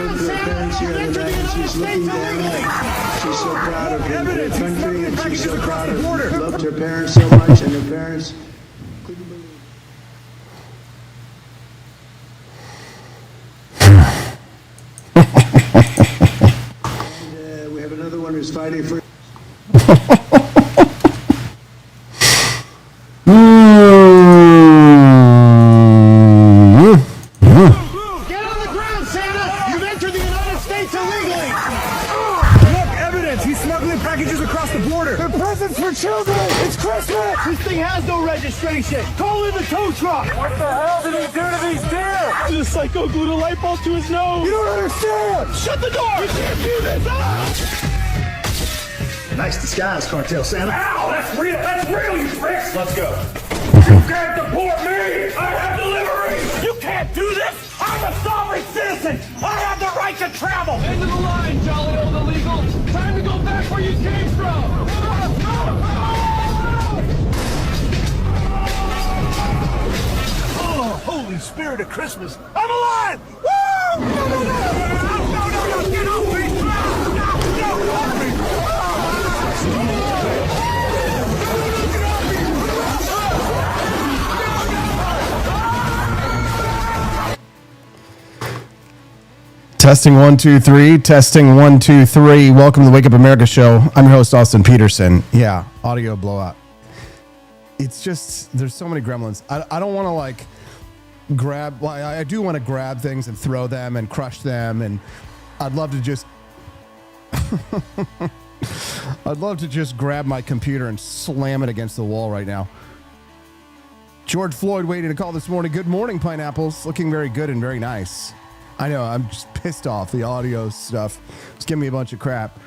ground, Santa! You've entered the United States illegally! She's so proud of her Evidence! country, He's smuggling and she's packages so across proud the of border! her. Loved her parents so much, and her parents couldn't believe it. And we have another one who's fighting for. Get on the ground, Santa! You've entered the United States illegally! Look, evidence! He's smuggling packages across the border! They're presents for children! It's Christmas! This thing has no registration! Call in the tow truck! What the hell did he do to these deer? The psycho glued a light bulb to his nose! You don't understand! Shut the door! You can't do this! Ah! Nice disguise, Cartel Santa. Ow! That's real! That's real, you pricks! Let's go. You can't deport me! I have delivery! You can't do this! I'm a sovereign citizen! I have the right to travel! End of the line, jolly old illegal! Time to go back where you came from! Oh, holy spirit of Christmas! I'm alive! Woo! No, no, no! No, get off me! No, get off me! Testing 1 2 3. Testing 1 2 3. Welcome to the Wake Up America show. I'm your host, Austin Peterson. Yeah, audio blowout. It's just there's so many gremlins. I don't want to like grab. Well, I do want to grab things and throw them and crush them, and I'd love to just. I'd love to just grab my computer and slam it against the wall right now. George Floyd waiting to call this morning. Good morning, pineapples. Looking very good and very nice. I know, I'm just pissed off. The audio stuff is giving me a bunch of crap.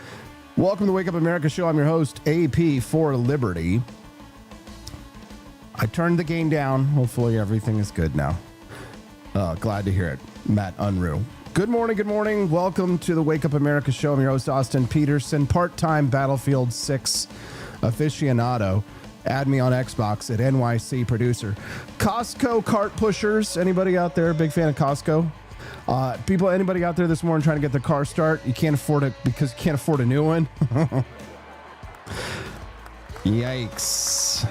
Welcome to the Wake Up America show. I'm your host, AP for Liberty. I turned the gain down. Hopefully everything is good now. Glad to hear it. Matt Unruh. Good morning, good morning. Welcome to the Wake Up America show. I'm your host, Austin Peterson, part-time Battlefield 6 aficionado. Add me on Xbox at NYC producer. Costco cart pushers. Anybody out there big fan of Costco? Anybody out there this morning trying to get their car start? You can't afford it because you can't afford a new one. Yikes.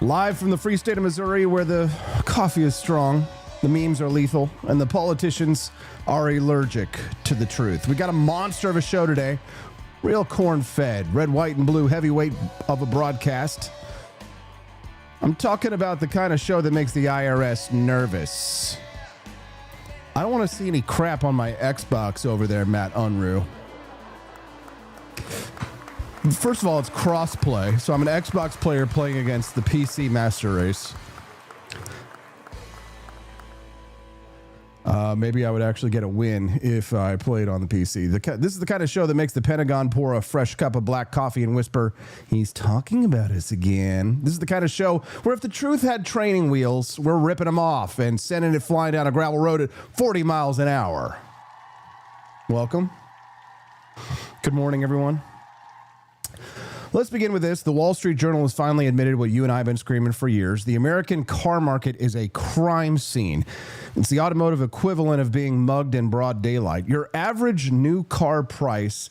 Live from the free state of Missouri, where the coffee is strong, the memes are lethal, and the politicians are allergic to the truth. We got a monster of a show today. Real corn-fed, red, white, and blue heavyweight of a broadcast. I'm talking about the kind of show that makes the IRS nervous. I don't want to see any crap on my Xbox over there, Matt Unruh. First of all, it's cross-play, so I'm an Xbox player playing against the PC Master Race. Maybe I would actually get a win if I played on the PC. This is the kind of show that makes the Pentagon pour a fresh cup of black coffee and whisper, "He's talking about us again." This is the kind of show where if the truth had training wheels, we're ripping them off and sending it flying down a gravel road at 40 miles an hour. Welcome. Good morning, everyone. Let's begin with this. The Wall Street Journal has finally admitted what you and I have been screaming for years. The American car market is a crime scene. It's the automotive equivalent of being mugged in broad daylight. Your average new car price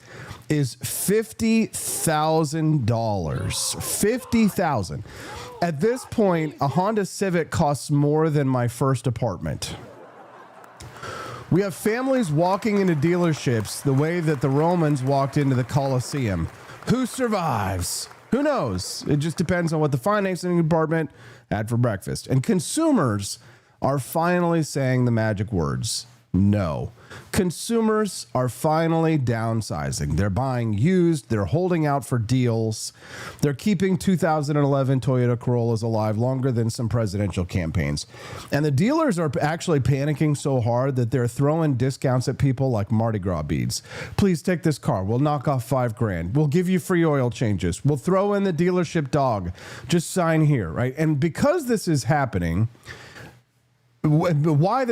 is $50,000. $50,000. At this point, a Honda Civic costs more than my first apartment. We have families walking into dealerships the way that the Romans walked into the Colosseum. Who survives? Who knows? It just depends on what the financing department had for breakfast. And consumers are finally saying the magic words. No. Consumers are finally downsizing. They're buying used. They're holding out for deals. They're keeping 2011 Toyota Corollas alive longer than some presidential campaigns. And the dealers are actually panicking so hard that they're throwing discounts at people like Mardi Gras beads. Please take this car. We'll knock off $5,000. We'll give you free oil changes. We'll throw in the dealership dog. Just sign here, right? And because this is happening, why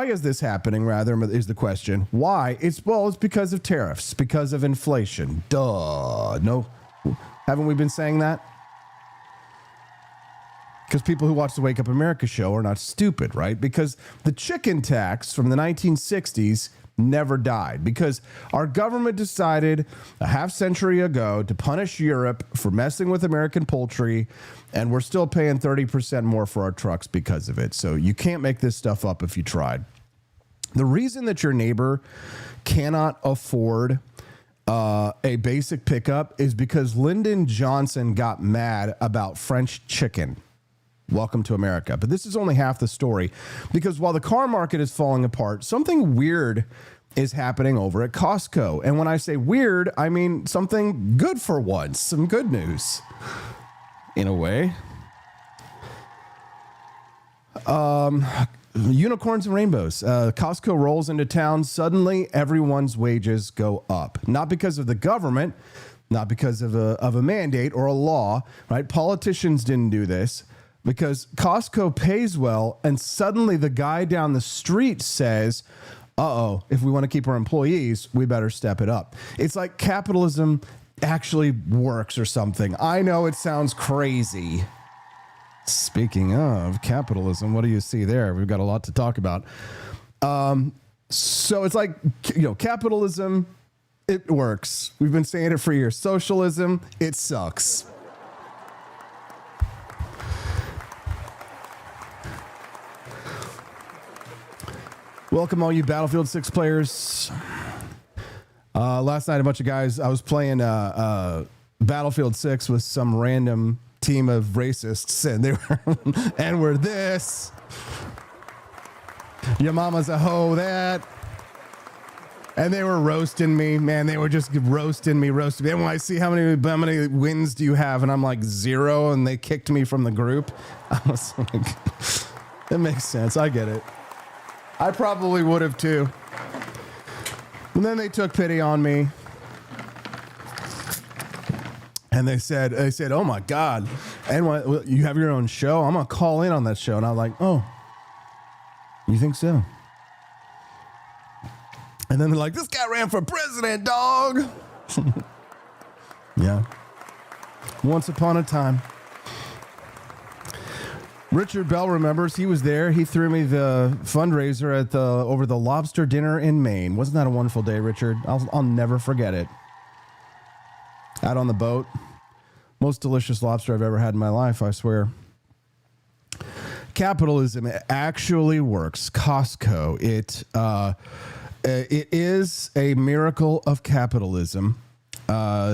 is this happening, rather, is the question. Why? It's because of tariffs, because of inflation. Duh. No, haven't we been saying that? Because people who watch the Wake Up America show are not stupid, right? Because the chicken tax from the 1960s never died, because our government decided a half century ago to punish Europe for messing with American poultry, and we're still paying 30% more for our trucks because of it. So you can't make this stuff up if you tried. The reason that your neighbor cannot afford a basic pickup is because Lyndon Johnson got mad about French chicken. Welcome to America. But this is only half the story, because while the car market is falling apart, something weird is happening over at Costco. And when I say weird, I mean something good for once, some good news in a way. Unicorns and rainbows. Costco rolls into town. Suddenly, everyone's wages go up. Not because of the government, not because of a mandate or a law, right? Politicians didn't do this. Because Costco pays well, and suddenly the guy down the street says, uh-oh, if we want to keep our employees, we better step it up. It's like capitalism actually works or something. I know it sounds crazy. Speaking of capitalism, what do you see there? We've got a lot to talk about. So it's like, capitalism, it works. We've been saying it for years. Socialism, it sucks. Welcome, all you Battlefield 6 players. Last night, a bunch of guys, I was playing Battlefield 6 with some random team of racists, and they were, and we're this. Your mama's a hoe, that. And they were roasting me, man. They were just roasting me. And when I see how many wins do you have, and I'm like 0, and they kicked me from the group, I was like, it makes sense. I get it. I probably would have too. And then they took pity on me. And they said, oh my God, and you have your own show? I'm going to call in on that show. And I was like, oh, you think so? And then they're like, this guy ran for president, dog. Yeah. Once upon a time. Richard Bell remembers. He was there. He threw me the fundraiser at over the lobster dinner in Maine. Wasn't that a wonderful day, Richard? I'll never forget it. Out on the boat. Most delicious lobster I've ever had in my life, I swear. Capitalism actually works. Costco. It is a miracle of capitalism.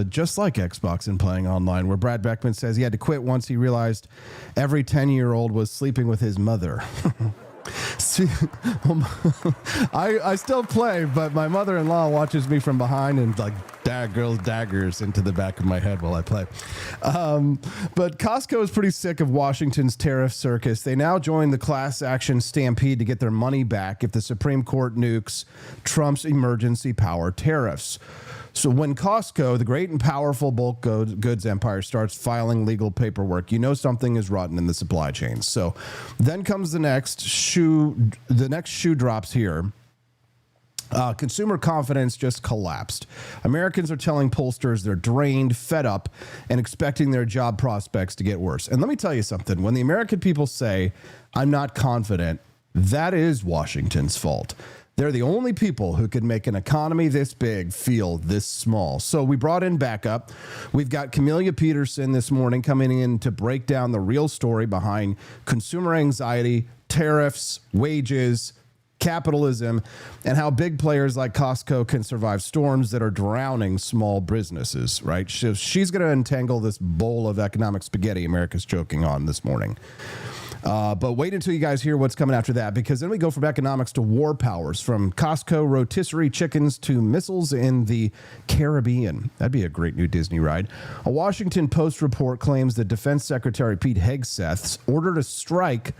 Just like Xbox and playing online, where Brad Beckman says he had to quit once he realized every 10-year-old was sleeping with his mother. See, I still play, but my mother-in-law watches me from behind and like girls daggers into the back of my head while I play. But Costco is pretty sick of Washington's tariff circus. They now join the class action stampede to get their money back if the Supreme Court nukes Trump's emergency power tariffs. So when Costco, the great and powerful bulk goods empire, starts filing legal paperwork, you know something is rotten in the supply chain. So then comes the next shoe drops here. Consumer confidence just collapsed. Americans are telling pollsters they're drained, fed up, and expecting their job prospects to get worse. And let me tell you something. When the American people say, I'm not confident, that is Washington's fault. They're the only people who could make an economy this big feel this small. So we brought in backup. We've got Camellia Peterson this morning coming in to break down the real story behind consumer anxiety, tariffs, wages, capitalism, and how big players like Costco can survive storms that are drowning small businesses, right? She's going to untangle this bowl of economic spaghetti America's choking on this morning. But wait until you guys hear what's coming after that, because then we go from economics to war powers, from Costco rotisserie chickens to missiles in the Caribbean. That'd be a great new Disney ride. A Washington Post report claims that Defense Secretary Pete Hegseth ordered a strike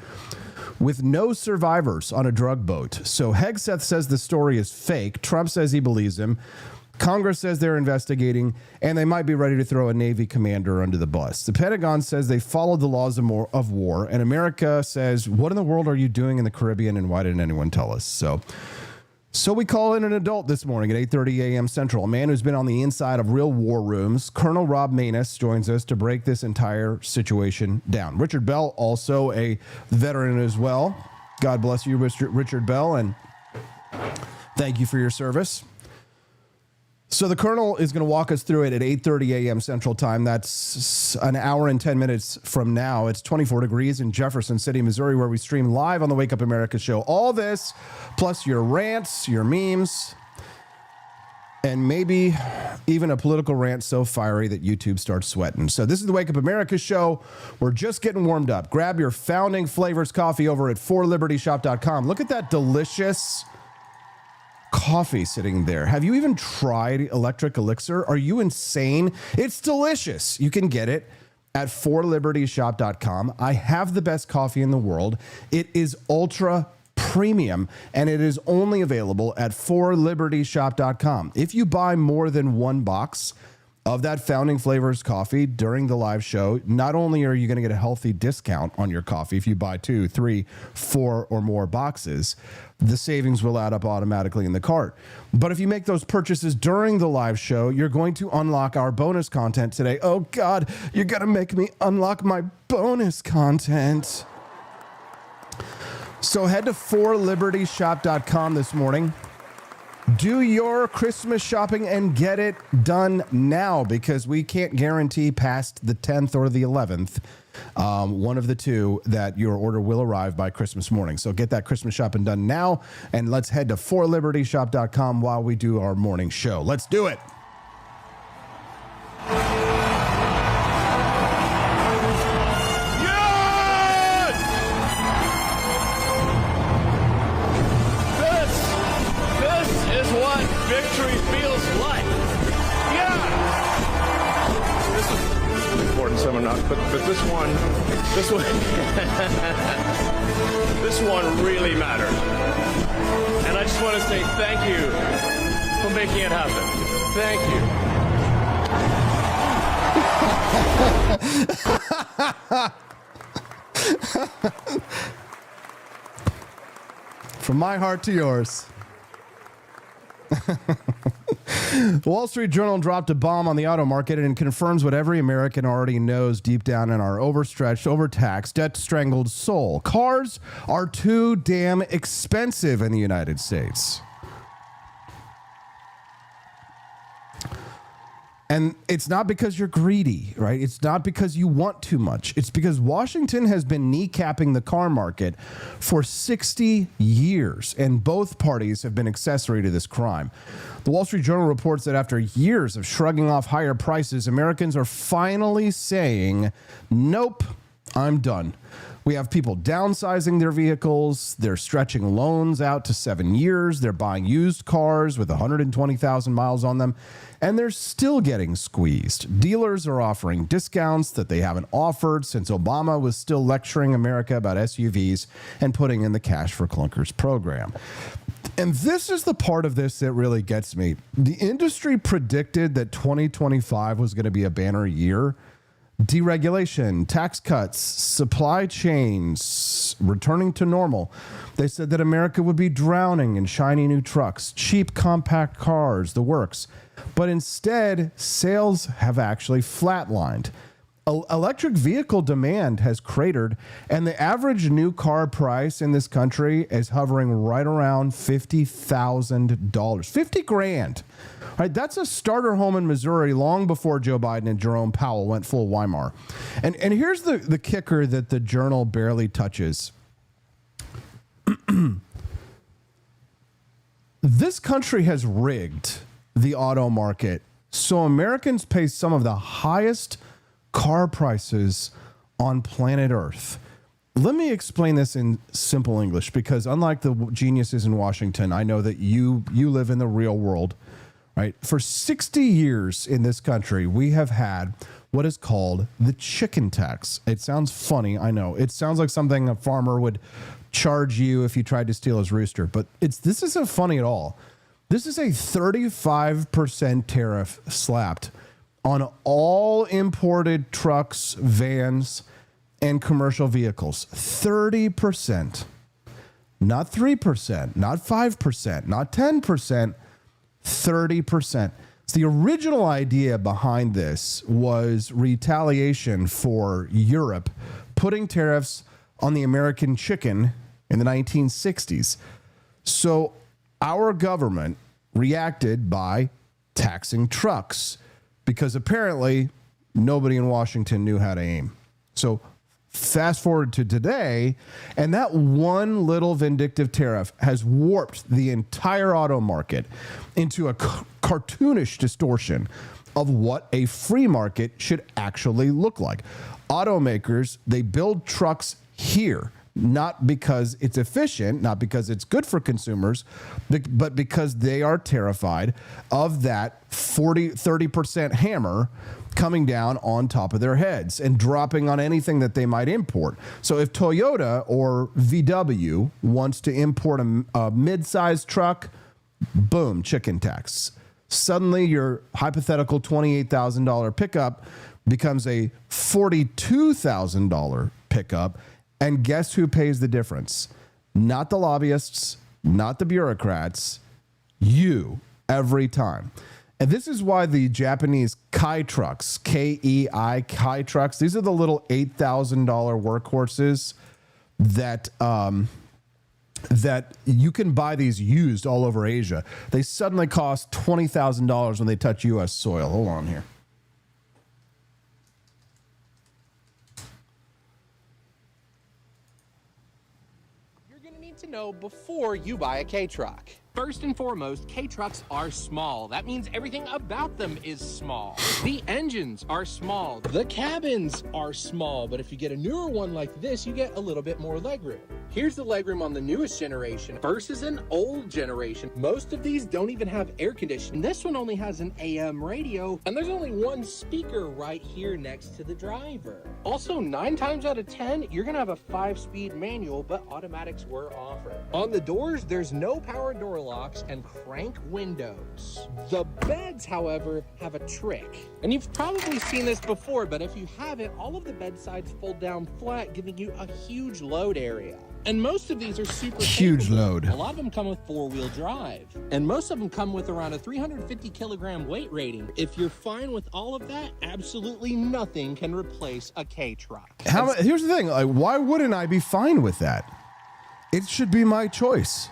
with no survivors on a drug boat. So Hegseth says the story is fake. Trump says he believes him. Congress says they're investigating, and they might be ready to throw a Navy commander under the bus. The Pentagon says they followed the laws of war, and America says, what in the world are you doing in the Caribbean, and why didn't anyone tell us? So So we call in an adult this morning at 8:30 a.m. Central, a man who's been on the inside of real war rooms. Colonel Rob Maness joins us to break this entire situation down. Richard Bell, also a veteran as well. God bless you, Richard Bell, and thank you for your service. So the Colonel is going to walk us through it at 8:30 a.m. Central Time. That's an hour and 10 minutes from now. It's 24 degrees in Jefferson City, Missouri, where we stream live on the Wake Up America show. All this, plus your rants, your memes, and maybe even a political rant so fiery that YouTube starts sweating. So this is the Wake Up America show. We're just getting warmed up. Grab your Founding Flavors coffee over at 4libertyshop.com. Look at that delicious coffee sitting there. Have you even tried Electric Elixir? Are you insane? It's delicious. You can get it at 4libertyshop.com. I have the best coffee in the world. It is ultra premium, and it is only available at 4libertyshop.com. If you buy more than one box of that Founding Flavors coffee during the live show, not only are you going to get a healthy discount on your coffee if you buy 2, 3, 4 or more boxes, the savings will add up automatically in the cart. But if you make those purchases during the live show, you're going to unlock our bonus content today. Oh God, you're going to make me unlock my bonus content. So head to 4libertyshop.com this morning. Do your Christmas shopping and get it done now, because we can't guarantee past the 10th or the 11th, one of the two, that your order will arrive by Christmas morning. So get that Christmas shopping done now, and let's head to 4libertyshop.com while we do our morning show. Let's do it. Victory feels like. Yeah. This is important, some are not, but this one, this one really mattered. And I just want to say thank you for making it happen. Thank you. From my heart to yours. The Wall Street Journal dropped a bomb on the auto market, and it confirms what every American already knows deep down in our overstretched, overtaxed, debt-strangled soul. Cars are too damn expensive in the United States. And it's not because you're greedy, right? It's not because you want too much. It's because Washington has been kneecapping the car market for 60 years, and both parties have been accessory to this crime. The Wall Street Journal reports that after years of shrugging off higher prices, Americans are finally saying, nope, I'm done. We have people downsizing their vehicles. They're stretching loans out to 7 years. They're buying used cars with 120,000 miles on them, and they're still getting squeezed. Dealers are offering discounts that they haven't offered since Obama was still lecturing America about SUVs and putting in the Cash for Clunkers program. And this is the part of this that really gets me. The industry predicted that 2025 was going to be a banner year. Deregulation, tax cuts, supply chains returning to normal. They said that America would be drowning in shiny new trucks, cheap compact cars, the works. But instead, sales have actually flatlined. Electric vehicle demand has cratered, and the average new car price in this country is hovering right around $50,000. 50 grand. All right, that's a starter home in Missouri long before Joe Biden and Jerome Powell went full Weimar. And here's the kicker that the Journal barely touches. This country has rigged the auto market so Americans pay some of the highest car prices on planet Earth. Let me explain this in simple English, because unlike the geniuses in Washington, I know that you live in the real world. Right? For 60 years in this country, we have had what is called the chicken tax. It sounds funny, I know. It sounds like something a farmer would charge you if you tried to steal his rooster, but this isn't funny at all. This is a 35% tariff slapped on all imported trucks, vans, and commercial vehicles. 30%. Not 3%, not 5%, not 10%, 30%. So the original idea behind this was retaliation for Europe putting tariffs on the American chicken in the 1960s. So our government reacted by taxing trucks because apparently nobody in Washington knew how to aim. So fast forward to today, and that one little vindictive tariff has warped the entire auto market into a cartoonish distortion of what a free market should actually look like. Automakers, they build trucks here, not because it's efficient, not because it's good for consumers, but because they are terrified of that 30% hammer coming down on top of their heads and dropping on anything that they might import. So if Toyota or VW wants to import a mid-sized truck, boom, chicken tax. Suddenly your hypothetical $28,000 pickup becomes a $42,000 pickup. And guess who pays the difference? Not the lobbyists, not the bureaucrats, you, every time. And this is why the Japanese Kai trucks, K-E-I, Kai trucks, these are the little $8,000 workhorses that that you can buy these used all over Asia. They suddenly cost $20,000 when they touch U.S. soil. Hold on here. You're going to need to know before you buy a K-truck. First and foremost, K-trucks are small. That means everything about them is small. The engines are small. The cabins are small. But if you get a newer one like this, you get a little bit more legroom. Here's the legroom on the newest generation versus an old generation. Most of these don't even have air conditioning. This one only has an AM radio, and there's only one speaker right here next to the driver. Also, 9 times out of 10, you're gonna have a 5-speed manual, but automatics were offered. On the doors, there's no power door locks and crank windows. The beds, however, have a trick. And you've probably seen this before, but if you haven't, all of the bed sides fold down flat, giving you a huge load area. And most of these are super huge capable. load. A lot of them come with 4-wheel drive. And most of them come with around a 350 kilogram weight rating. If you're fine with all of that, absolutely nothing can replace a K-truck. Here's the thing, like, why wouldn't I be fine with that? It should be my choice.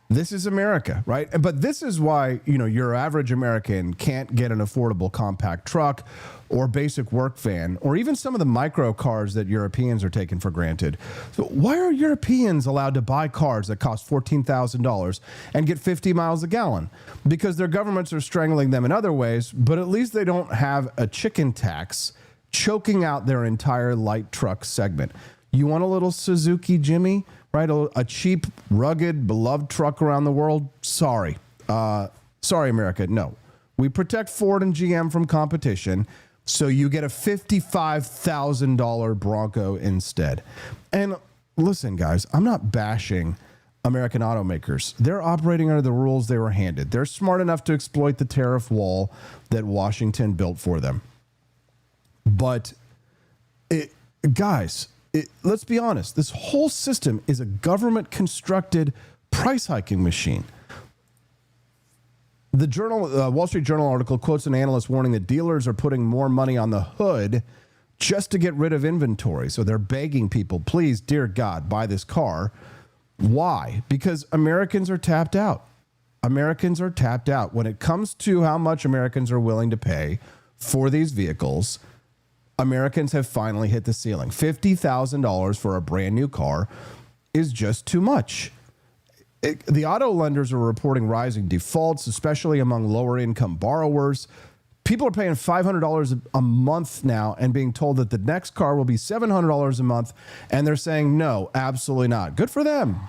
This is America, right? But this is why, you know, your average American can't get an affordable compact truck or basic work van, or even some of the micro cars that Europeans are taking for granted. So why are Europeans allowed to buy cars that cost $14,000 and get 50 miles a gallon? Because their governments are strangling them in other ways, but at least they don't have a chicken tax choking out their entire light truck segment. You want a little Suzuki Jimmy, right? A cheap, rugged, beloved truck around the world? Sorry. Sorry, America. No. We protect Ford and GM from competition, so you get a $55,000 Bronco instead. And listen, guys, I'm not bashing American automakers. They're operating under the rules they were handed. They're smart enough to exploit the tariff wall that Washington built for them. But, guys, let's be honest. This whole system is a government-constructed price hiking machine. The Wall Street Journal article quotes an analyst warning that dealers are putting more money on the hood just to get rid of inventory. So they're begging people, please, dear God, buy this car. Why? Because Americans are tapped out. Americans are tapped out. When it comes to how much Americans are willing to pay for these vehicles, Americans have finally hit the ceiling. $50,000 for a brand new car is just too much. The auto lenders are reporting rising defaults, especially among lower income borrowers. People are paying $500 a month now and being told that the next car will be $700 a month. And they're saying, no, absolutely not. Good for them.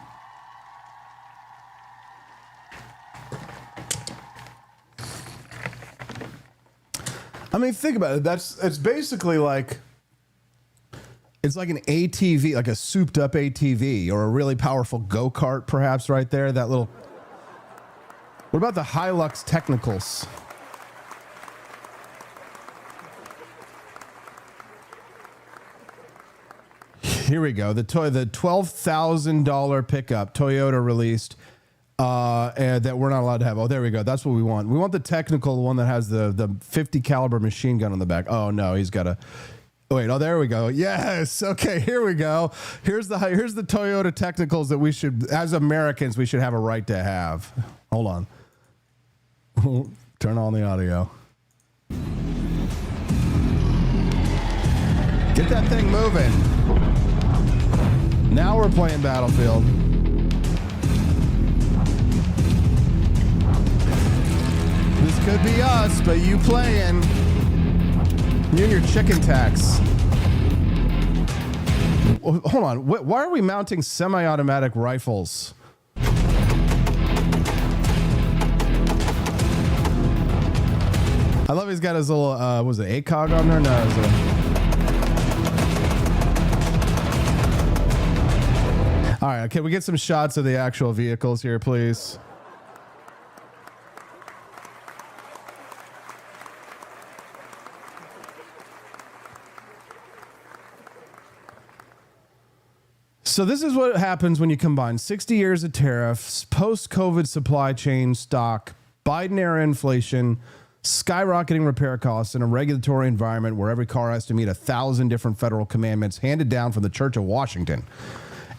I mean, think about it. It's basically like, it's like an ATV, like a souped up ATV or a really powerful go-kart, perhaps, right there. That little. What about the Hilux Technicals? Here we go. The $12,000 pickup Toyota released and that we're not allowed to have. Oh, there we go. That's what we want. We want the technical one that has the 50 caliber machine gun on the back. Oh no, he's got a. Wait, oh, there we go. Yes. Okay, here we go. Here's the Toyota technicals that we should, as Americans, we should have a right to have. Hold on. Turn on the audio. Get that thing moving. Now we're playing Battlefield. This could be us, but you playing. You and your chicken tax. Hold on. Why are we mounting semi-automatic rifles? I love he's got his little, was it ACOG on there? No, it was all right, can we get some shots of the actual vehicles here, please? So this is what happens when you combine 60 years of tariffs, post-COVID supply chain stock, Biden-era inflation, skyrocketing repair costs, in a regulatory environment where every car has to meet 1,000 different federal commandments handed down from the Church of Washington.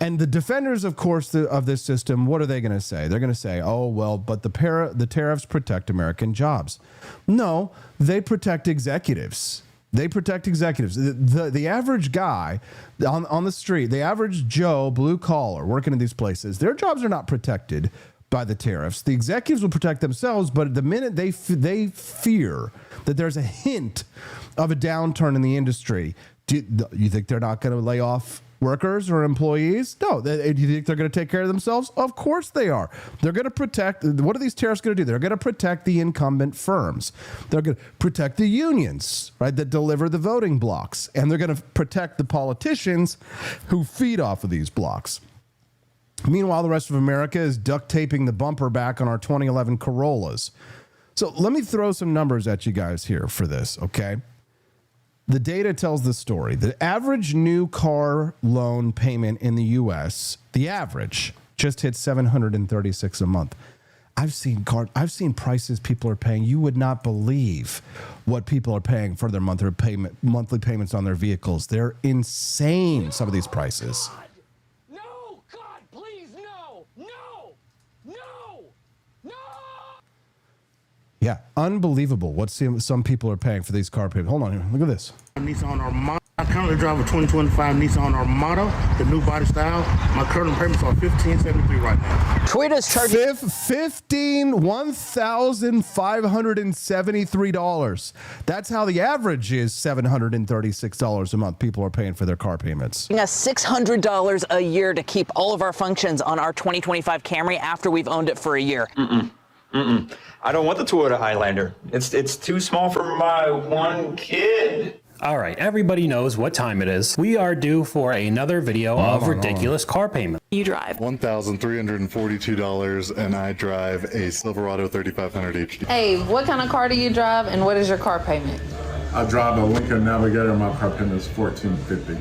And the defenders, of course, of this system, what are they going to say? They're going to say, oh, well, but the tariffs protect American jobs. No, they protect executives. They protect executives. The average guy on the street, the average Joe, blue collar, working in these places, their jobs are not protected by the tariffs. The executives will protect themselves, but the minute they fear that there's a hint of a downturn in the industry, do you think they're not going to lay off workers or employees? No. Do you think they're going to take care of themselves? Of course they are. They're going to protect. What are these tariffs going to do? They're going to protect the incumbent firms. They're going to protect the unions, right, that deliver the voting blocks. And they're going to protect the politicians who feed off of these blocks. Meanwhile, the rest of America is duct taping the bumper back on our 2011 Corollas. So let me throw some numbers at you guys here for this, okay? The data tells the story. The average new car loan payment in the U.S., the average, just hit $736 a month. I've seen prices people are paying. You would not believe what people are paying for their monthly payments on their vehicles. They're insane, some of these prices. No, God, please, no, no, no, no. Yeah, unbelievable what some people are paying for these car payments. Hold on here. Look at this. Nissan Armada. I currently drive a 2025 Nissan Armada, the new body style. My current payments are $1,573 right now. Toyota's charging $1,573. That's how the average is $736 a month. People are paying for their car payments. us $600 a year to keep all of our functions on our 2025 Camry after we've owned it for a year. I don't want the Toyota Highlander. It's too small for my one kid. All right, everybody knows what time it is. We are due for another video of ridiculous car payments. You drive $1,342, and I drive a Silverado 3500 HD. Hey, what kind of car do you drive, and what is your car payment? I drive a Lincoln Navigator, and my car payment is $1,450.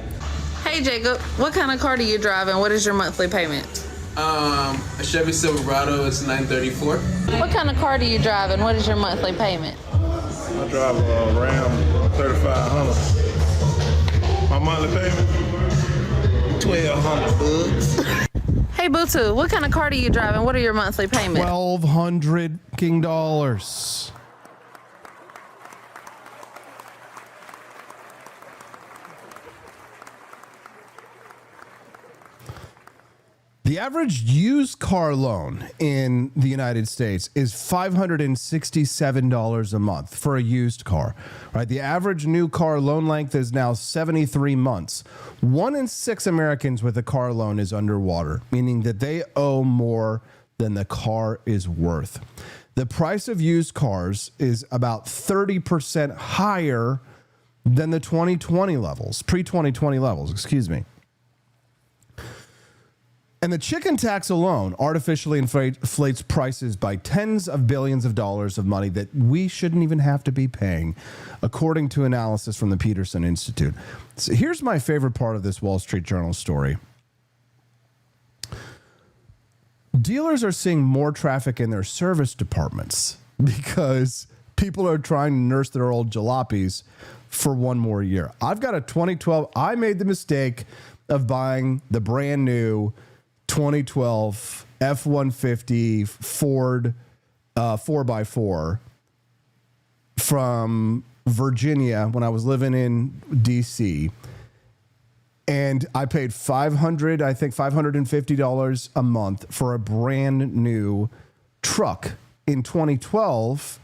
Hey, Jacob, what kind of car do you drive, and what is your monthly payment? A Chevy Silverado, it's $934. What kind of car do you drive, and what is your monthly payment? I drive a Ram 3500. My monthly payment, $1,200. Hey, Butu, what kind of car do you drive, and what are your monthly payments? $1,200 King dollars. The average used car loan in the United States is $567 a month for a used car, right? The average new car loan length is now 73 months. 1 in 6 Americans with a car loan is underwater, meaning that they owe more than the car is worth. The price of used cars is about 30% higher than the 2020 levels, pre-2020 levels, excuse me. And the chicken tax alone artificially inflates prices by tens of billions of dollars of money that we shouldn't even have to be paying, according to analysis from the Peterson Institute. So here's my favorite part of this Wall Street Journal story. Dealers are seeing more traffic in their service departments because people are trying to nurse their old jalopies for one more year. I've got a 2012. I made the mistake of buying the brand new 2012 F-150 Ford 4x4 from Virginia when I was living in DC. And I paid $550 a month for a brand new truck in 2012.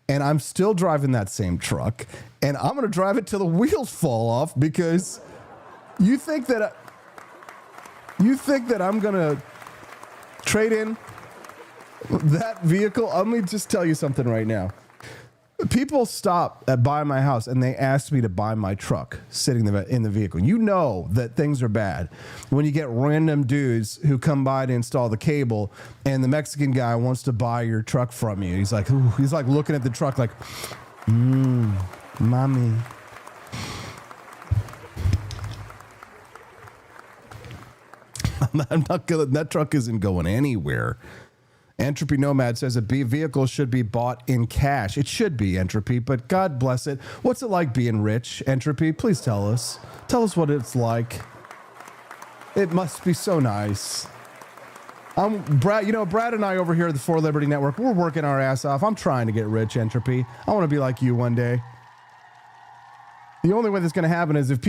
And I'm still driving that same truck. And I'm going to drive it till the wheels fall off because you think that I'm going to trade in that vehicle? Let me just tell you something right now. People stop by my house and they ask me to buy my truck sitting in the vehicle. You know that things are bad when you get random dudes who come by to install the cable and the Mexican guy wants to buy your truck from you. He's like, ooh, he's like looking at the truck like, mommy. I'm not gonna, that truck isn't going anywhere. Entropy Nomad says a vehicle should be bought in cash. It should be, Entropy, but God bless it. What's it like being rich, Entropy? Please tell us. Tell us what it's like. It must be so nice. Brad and I over here at the For Liberty Network, we're working our ass off. I'm trying to get rich, Entropy. I want to be like you one day. The only way that's going to happen is if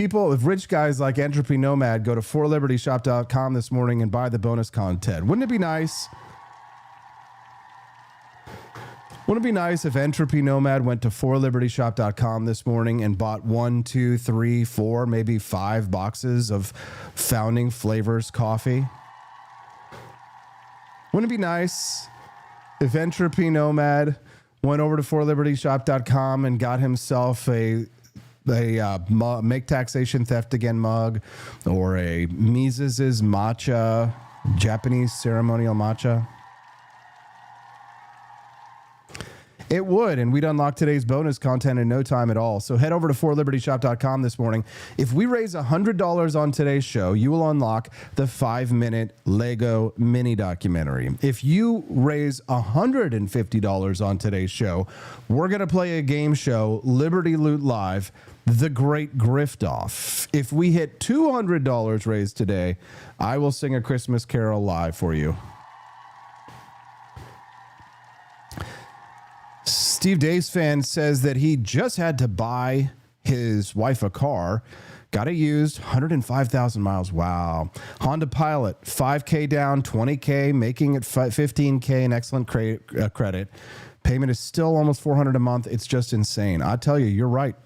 rich guys like Entropy Nomad go to forlibertyshop.com this morning and buy the bonus content. Wouldn't it be nice? Wouldn't it be nice if Entropy Nomad went to forlibertyshop.com this morning and bought 1, 2, 3, 4, maybe 5 boxes of Founding Flavors coffee? Wouldn't it be nice if Entropy Nomad went over to forlibertyshop.com and got himself a Make Taxation Theft Again mug or a Mises' matcha, Japanese ceremonial matcha? It would, and we'd unlock today's bonus content in no time at all. So head over to forlibertyshop.com this morning. If we raise $100 on today's show, you will unlock the 5-minute Lego mini documentary. If you raise $150 on today's show, we're going to play a game show, Liberty Loot Live, The Great Grift Off. If we hit $200 raised today, I will sing a Christmas carol live for you. Steve Dave's fan says that he just had to buy his wife a car. Got it used, 105,000 miles. Wow. Honda Pilot, 5K down, 20K, making it 15K, an excellent credit. Payment is still almost $400 a month. It's just insane. I tell you, you're right.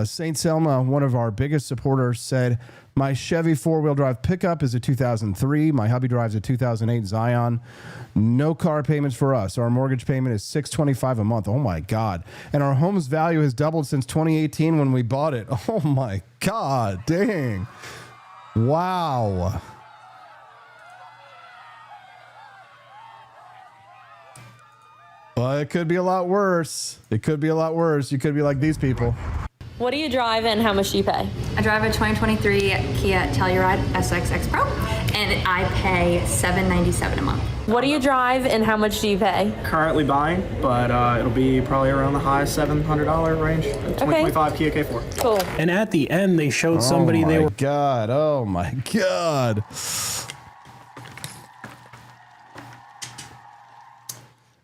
St. Selma, one of our biggest supporters, said, my Chevy 4-wheel drive pickup is a 2003. My hubby drives a 2008 Zion. No car payments for us. Our mortgage payment is $625 a month. Oh, my God. And our home's value has doubled since 2018 when we bought it. Oh, my God. Dang. Wow. Well, it could be a lot worse. It could be a lot worse. You could be like these people. What do you drive and how much do you pay? I drive a 2023 Kia Telluride SXX Pro, and I pay $797 a month. What do you drive and how much do you pay? Currently buying, but it'll be probably around the high $700 range. 2025 Kia K4. Cool. And at the end, they showed somebody they were. Oh my God.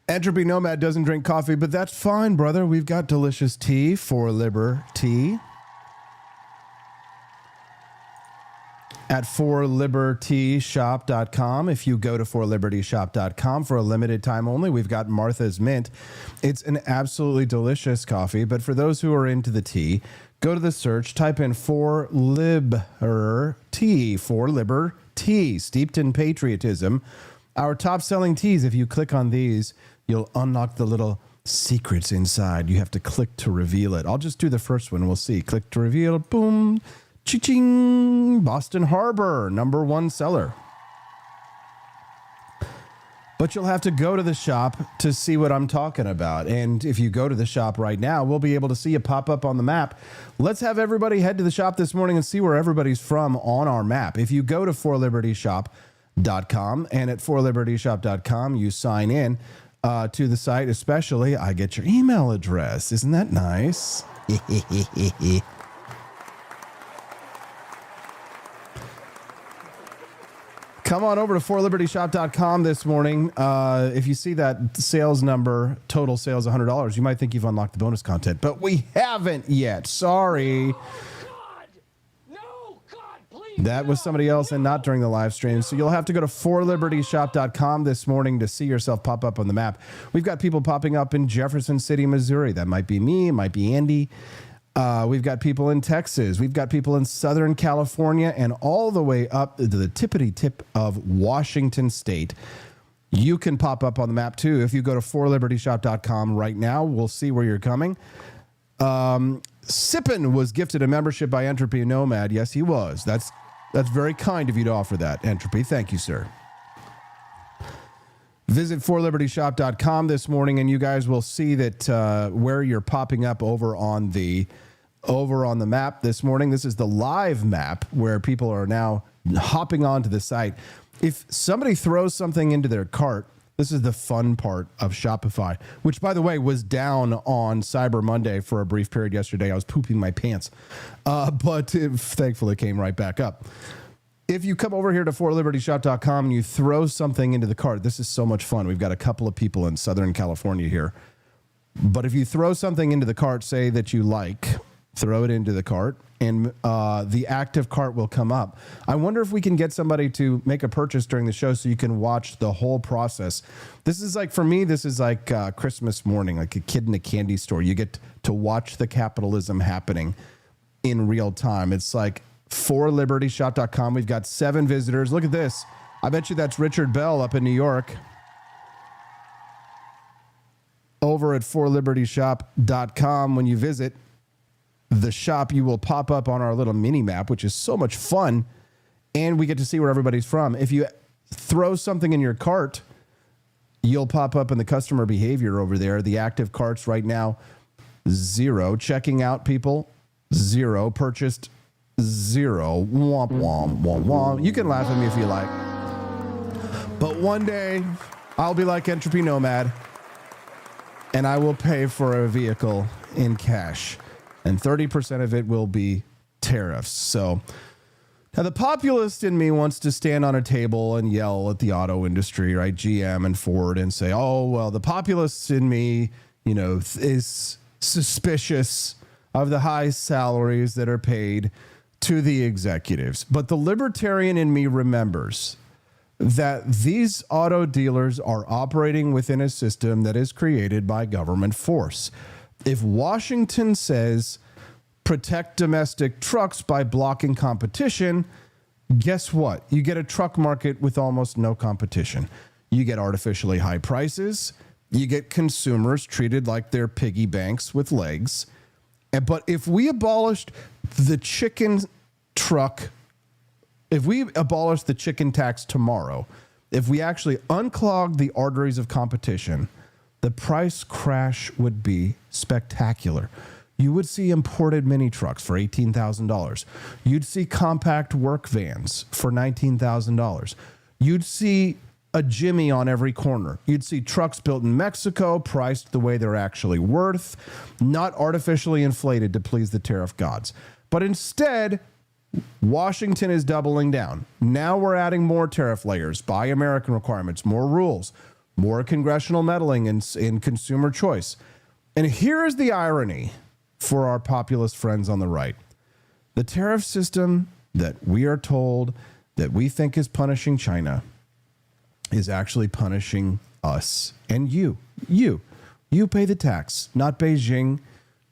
Entropy Nomad doesn't drink coffee, but that's fine, brother. We've got delicious tea for Liberty at forlibertyshop.com. If you go to forlibertyshop.com for a limited time only, we've got Martha's Mint. It's an absolutely delicious coffee, but for those who are into the tea, go to the search, type in For Liberty, steeped in patriotism. Our top selling teas, if you click on these, you'll unlock the little secrets inside. You have to click to reveal it. I'll just do the first one. We'll see. Click to reveal. Boom. Cha-ching. Boston Harbor, #1 seller. But you'll have to go to the shop to see what I'm talking about. And if you go to the shop right now, we'll be able to see you pop up on the map. Let's have everybody head to the shop this morning and see where everybody's from on our map. If you go to forlibertyshop.com, and at forlibertyshop.com, you sign in to the site, especially, I get your email address. Isn't that nice? Come on over to forlibertyshop.com this morning. If you see that sales number, total sales $100, you might think you've unlocked the bonus content, but we haven't yet. Sorry. That was somebody else and not during the live stream. So you'll have to go to forlibertyshop.com this morning to see yourself pop up on the map. We've got people popping up in Jefferson City, Missouri. That might be me. It might be Andy. We've got people in Texas. We've got people in Southern California and all the way up to the tippity tip of Washington State. You can pop up on the map too. If you go to forlibertyshop.com right now, we'll see where you're coming. Sippin was gifted a membership by Entropy Nomad. Yes, he was. That's very kind of you to offer that, Entropy. Thank you, sir. Visit forlibertyshop.com this morning, and you guys will see that where you're popping up over on the map this morning. This is the live map where people are now hopping onto the site. If somebody throws something into their cart, this is the fun part of Shopify, which, by the way, was down on Cyber Monday for a brief period yesterday. I was pooping my pants, but it thankfully came right back up. If you come over here to forlibertyshop.com and you throw something into the cart, this is so much fun. We've got a couple of people in Southern California here. But if you throw something into the cart, say that you like, throw it into the cart, and the active cart will come up. I wonder if we can get somebody to make a purchase during the show so you can watch the whole process. This is like, for me, this is like Christmas morning, like a kid in a candy store. You get to watch the capitalism happening in real time. It's like forlibertyshop.com. We've got 7 visitors. Look at this. I bet you that's Richard Bell up in New York. Over at forlibertyshop.com, when you visit the shop, you will pop up on our little mini map, which is so much fun, and we get to see where everybody's from. If you throw something in your cart, you'll pop up in the customer behavior over there. The active carts right now, 0. Checking out people, 0. Purchased, 0. Womp, womp, womp, womp. You can laugh at me if you like. But one day, I'll be like Entropy Nomad, and I will pay for a vehicle in cash. And 30% of it will be tariffs. So now the populist in me wants to stand on a table and yell at the auto industry, right? GM and Ford, and say, oh, well, the populist in me, is suspicious of the high salaries that are paid to the executives. But the libertarian in me remembers that these auto dealers are operating within a system that is created by government force. If Washington says protect domestic trucks by blocking competition, guess what? You get a truck market with almost no competition. You get artificially high prices. You get consumers treated like they're piggy banks with legs. But if we abolished the chicken truck, if we abolished the chicken tax tomorrow, if we actually unclogged the arteries of competition, the price crash would be spectacular. You would see imported mini trucks for $18,000. You'd see compact work vans for $19,000. You'd see a Jimmy on every corner. You'd see trucks built in Mexico, priced the way they're actually worth, not artificially inflated to please the tariff gods. But instead, Washington is doubling down. Now we're adding more tariff layers, buy American requirements, more rules, more congressional meddling in consumer choice. And here is the irony for our populist friends on the right. The tariff system that we are told that we think is punishing China is actually punishing us and you. You pay the tax, not Beijing.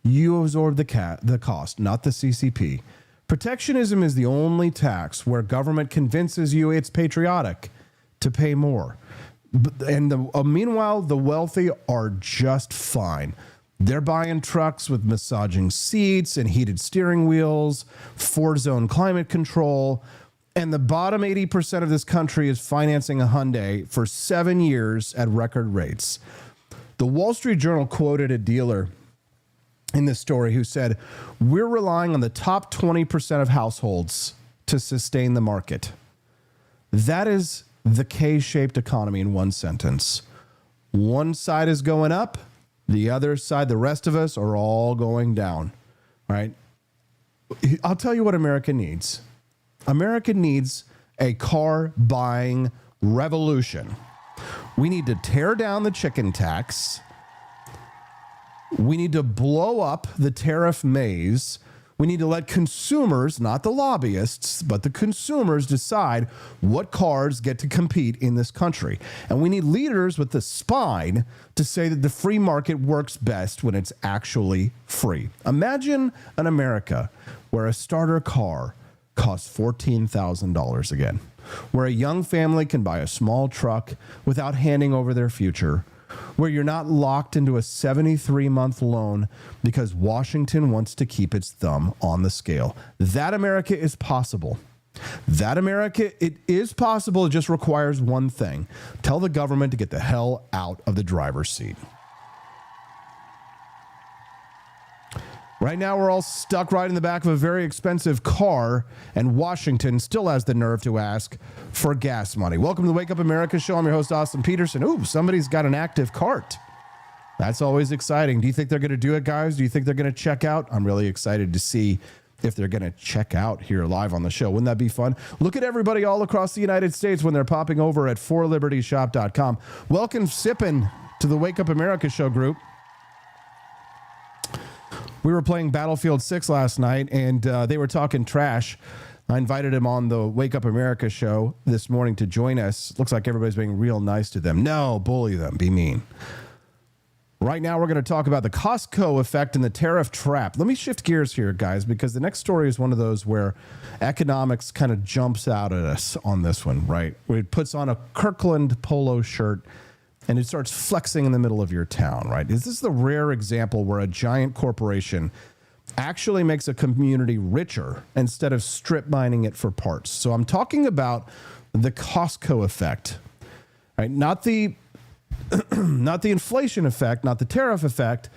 You absorb the cost, not the CCP. Protectionism is the only tax where government convinces you it's patriotic to pay more. And meanwhile, the wealthy are just fine. They're buying trucks with massaging seats and heated steering wheels, 4-zone climate control, And the bottom 80% of this country is financing a Hyundai for 7 years at record rates. The Wall Street Journal quoted a dealer in this story who said, "We're relying on the top 20% of households to sustain the market." That is the K-shaped economy in one sentence. One side is going up, the other side, the rest of us, are all going down, right? I'll tell you what America needs. America needs a car buying revolution. We need to tear down the chicken tax. We need to blow up the tariff maze. We need to let consumers, not the lobbyists, but the consumers decide what cars get to compete in this country. And we need leaders with the spine to say that the free market works best when it's actually free. Imagine an America where a starter car costs $14,000 again, where a young family can buy a small truck without handing over their future, where you're not locked into a 73-month loan because Washington wants to keep its thumb on the scale. That America is possible. That America, it is possible. It just requires one thing. Tell the government to get the hell out of the driver's seat. Right now, we're all stuck right in the back of a very expensive car, and Washington still has the nerve to ask for gas money. Welcome to the Wake Up America show. I'm your host, Austin Peterson. Ooh, somebody's got an active cart. That's always exciting. Do you think they're going to do it, guys? Do you think they're going to check out? I'm really excited to see if they're going to check out here live on the show. Wouldn't that be fun? Look at everybody all across the United States when they're popping over at forlibertyshop.com. Welcome, Sippin', to the Wake Up America show group. We were playing Battlefield 6 last night, and they were talking trash. I invited him on the Wake Up America show this morning to join us. Looks like everybody's being real nice to them. No, bully them. Be mean. Right now, we're going to talk about the Costco effect and the tariff trap. Let me shift gears here, guys, because the next story is one of those where economics kind of jumps out at us on this one, right? Where it puts on a Kirkland polo shirt and it starts flexing in the middle of your town, right? Is this the rare example where a giant corporation actually makes a community richer instead of strip mining it for parts? So I'm talking about the Costco effect, right? Not the inflation effect, not the tariff effect.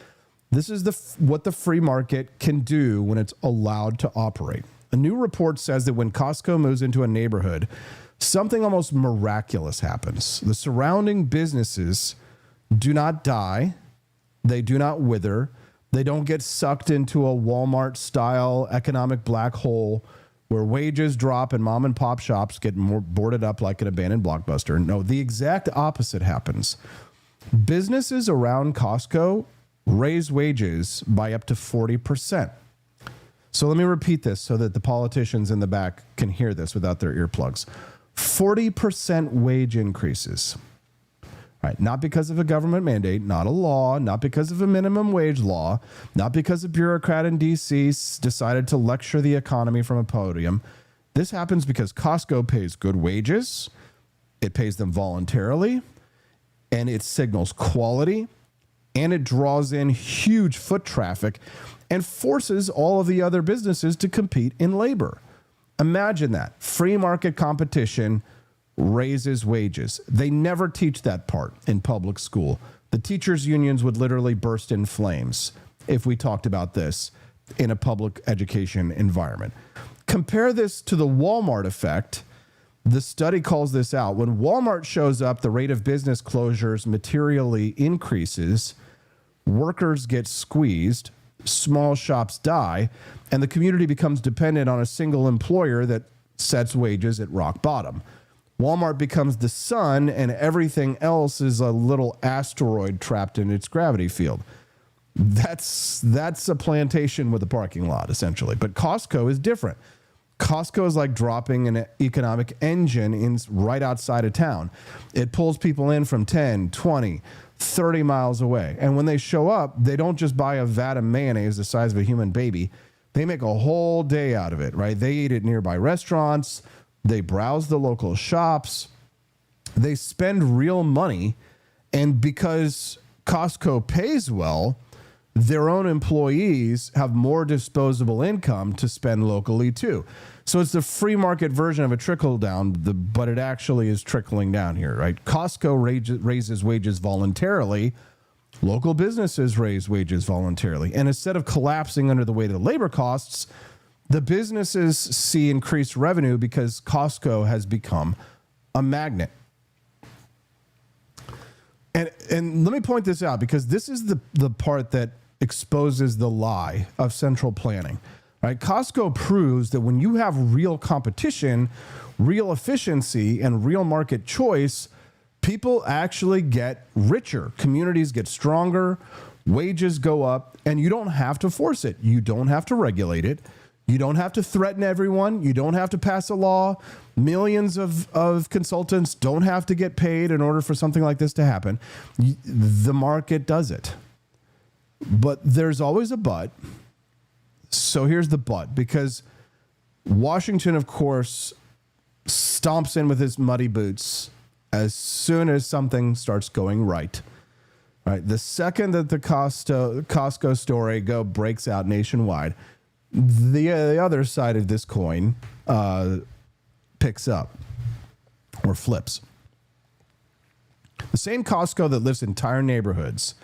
This is what the free market can do when it's allowed to operate. A new report says that when Costco moves into a neighborhood, something almost miraculous happens. The surrounding businesses do not die. They do not wither. They don't get sucked into a Walmart-style economic black hole where wages drop and mom and pop shops get more boarded up like an abandoned Blockbuster. No, the exact opposite happens. Businesses around Costco raise wages by up to 40%. So let me repeat this so that the politicians in the back can hear this without their earplugs. 40% wage increases, right? Not because of a government mandate, not a law, not because of a minimum wage law, not because a bureaucrat in DC decided to lecture the economy from a podium. This happens because Costco pays good wages, it pays them voluntarily, and it signals quality, and it draws in huge foot traffic and forces all of the other businesses to compete in labor. Imagine that. Free market competition raises wages. They never teach that part in public school. The teachers' unions would literally burst in flames if we talked about this in a public education environment. Compare this to the Walmart effect. The study calls this out. When Walmart shows up, the rate of business closures materially increases, workers get squeezed, small shops die, and the community becomes dependent on a single employer that sets wages at rock bottom. Walmart becomes the sun, and everything else is a little asteroid trapped in its gravity field. That's a plantation with a parking lot, essentially. But Costco is different. Costco is like dropping an economic engine right outside of town. It pulls people in from 10, 20, 30 miles away. And when they show up, they don't just buy a vat of mayonnaise the size of a human baby. They make a whole day out of it, right? They eat at nearby restaurants. They browse the local shops. They spend real money. And because Costco pays well, their own employees have more disposable income to spend locally too. So it's the free market version of a trickle down, but it actually is trickling down here, right? Costco raises wages voluntarily. Local businesses raise wages voluntarily. And instead of collapsing under the weight of the labor costs, the businesses see increased revenue because Costco has become a magnet. And let me point this out, because this is the part that exposes the lie of central planning. Right? Costco proves that when you have real competition, real efficiency, and real market choice, people actually get richer. Communities get stronger, wages go up, and you don't have to force it. You don't have to regulate it. You don't have to threaten everyone. You don't have to pass a law. Millions of consultants don't have to get paid in order for something like this to happen. The market does it. But there's always a but. So here's the but, because Washington, of course, stomps in with his muddy boots as soon as something starts going right. Right. The second that the Costco story breaks out nationwide, the other side of this coin picks up or flips. The same Costco that lifts entire neighborhoods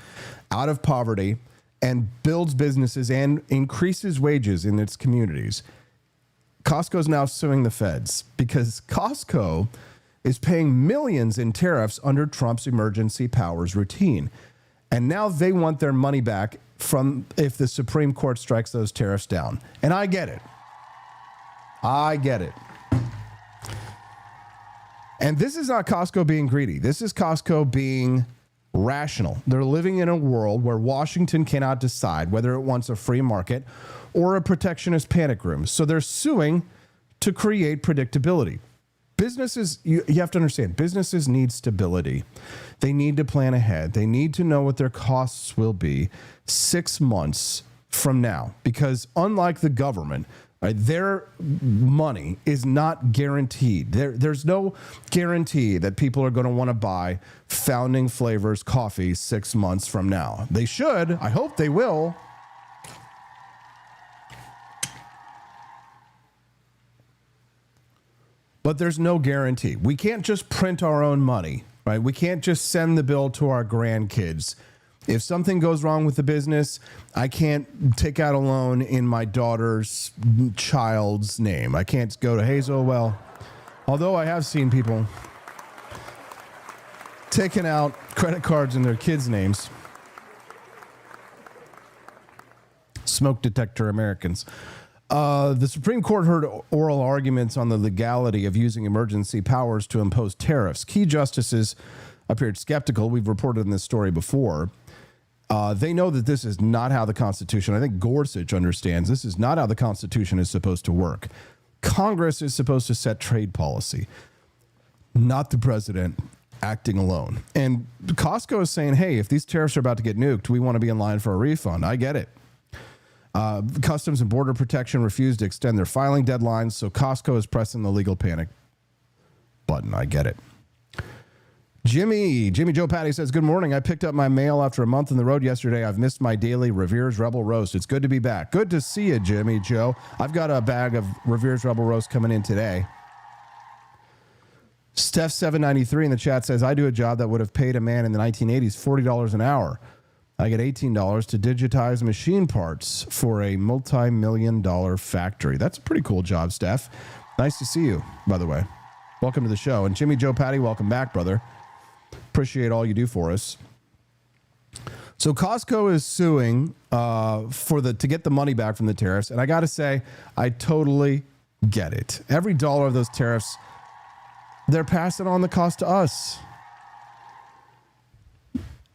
out of poverty and builds businesses and increases wages in its communities. Costco's now suing the feds because Costco is paying millions in tariffs under Trump's emergency powers routine. And now they want their money back from if the Supreme Court strikes those tariffs down. And I get it. I get it. And this is not Costco being greedy. This is Costco being rational. They're living in a world where Washington cannot decide whether it wants a free market or a protectionist panic room. So they're suing to create predictability. Businesses, you have to understand, businesses need stability. They need to plan ahead. They need to know what their costs will be 6 months from now, because unlike the government, right, their money is not guaranteed. There's no guarantee that people are going to want to buy Founding Flavors coffee 6 months from now. They should. I hope they will. But there's no guarantee. We can't just print our own money, right? We can't just send the bill to our grandkids. If something goes wrong with the business, I can't take out a loan in my daughter's child's name. I can't go to Hazel. Well, although I have seen people taking out credit cards in their kids' names. Smoke detector Americans. The Supreme Court heard oral arguments on the legality of using emergency powers to impose tariffs. Key justices appeared skeptical. We've reported in this story before. They know that this is not how the Constitution, I think Gorsuch understands, this is not how the Constitution is supposed to work. Congress is supposed to set trade policy, not the president acting alone. And Costco is saying, hey, if these tariffs are about to get nuked, we want to be in line for a refund. I get it. Customs and Border Protection refused to extend their filing deadlines, so Costco is pressing the legal panic button. I get it. Jimmy Joe Patty says, good morning. I picked up my mail after a month on the road yesterday. I've missed my daily Revere's Rebel Roast. It's good to be back. Good to see you, Jimmy Joe. I've got a bag of Revere's Rebel Roast coming in today. Steph793 in the chat says, I do a job that would have paid a man in the 1980s $40 an hour. I get $18 to digitize machine parts for a multi-million-dollar factory. That's a pretty cool job, Steph. Nice to see you, by the way. Welcome to the show. And Jimmy Joe Patty, welcome back, brother. Appreciate all you do for us. So Costco is suing to get the money back from the tariffs. And I got to say, I totally get it. Every dollar of those tariffs, they're passing on the cost to us.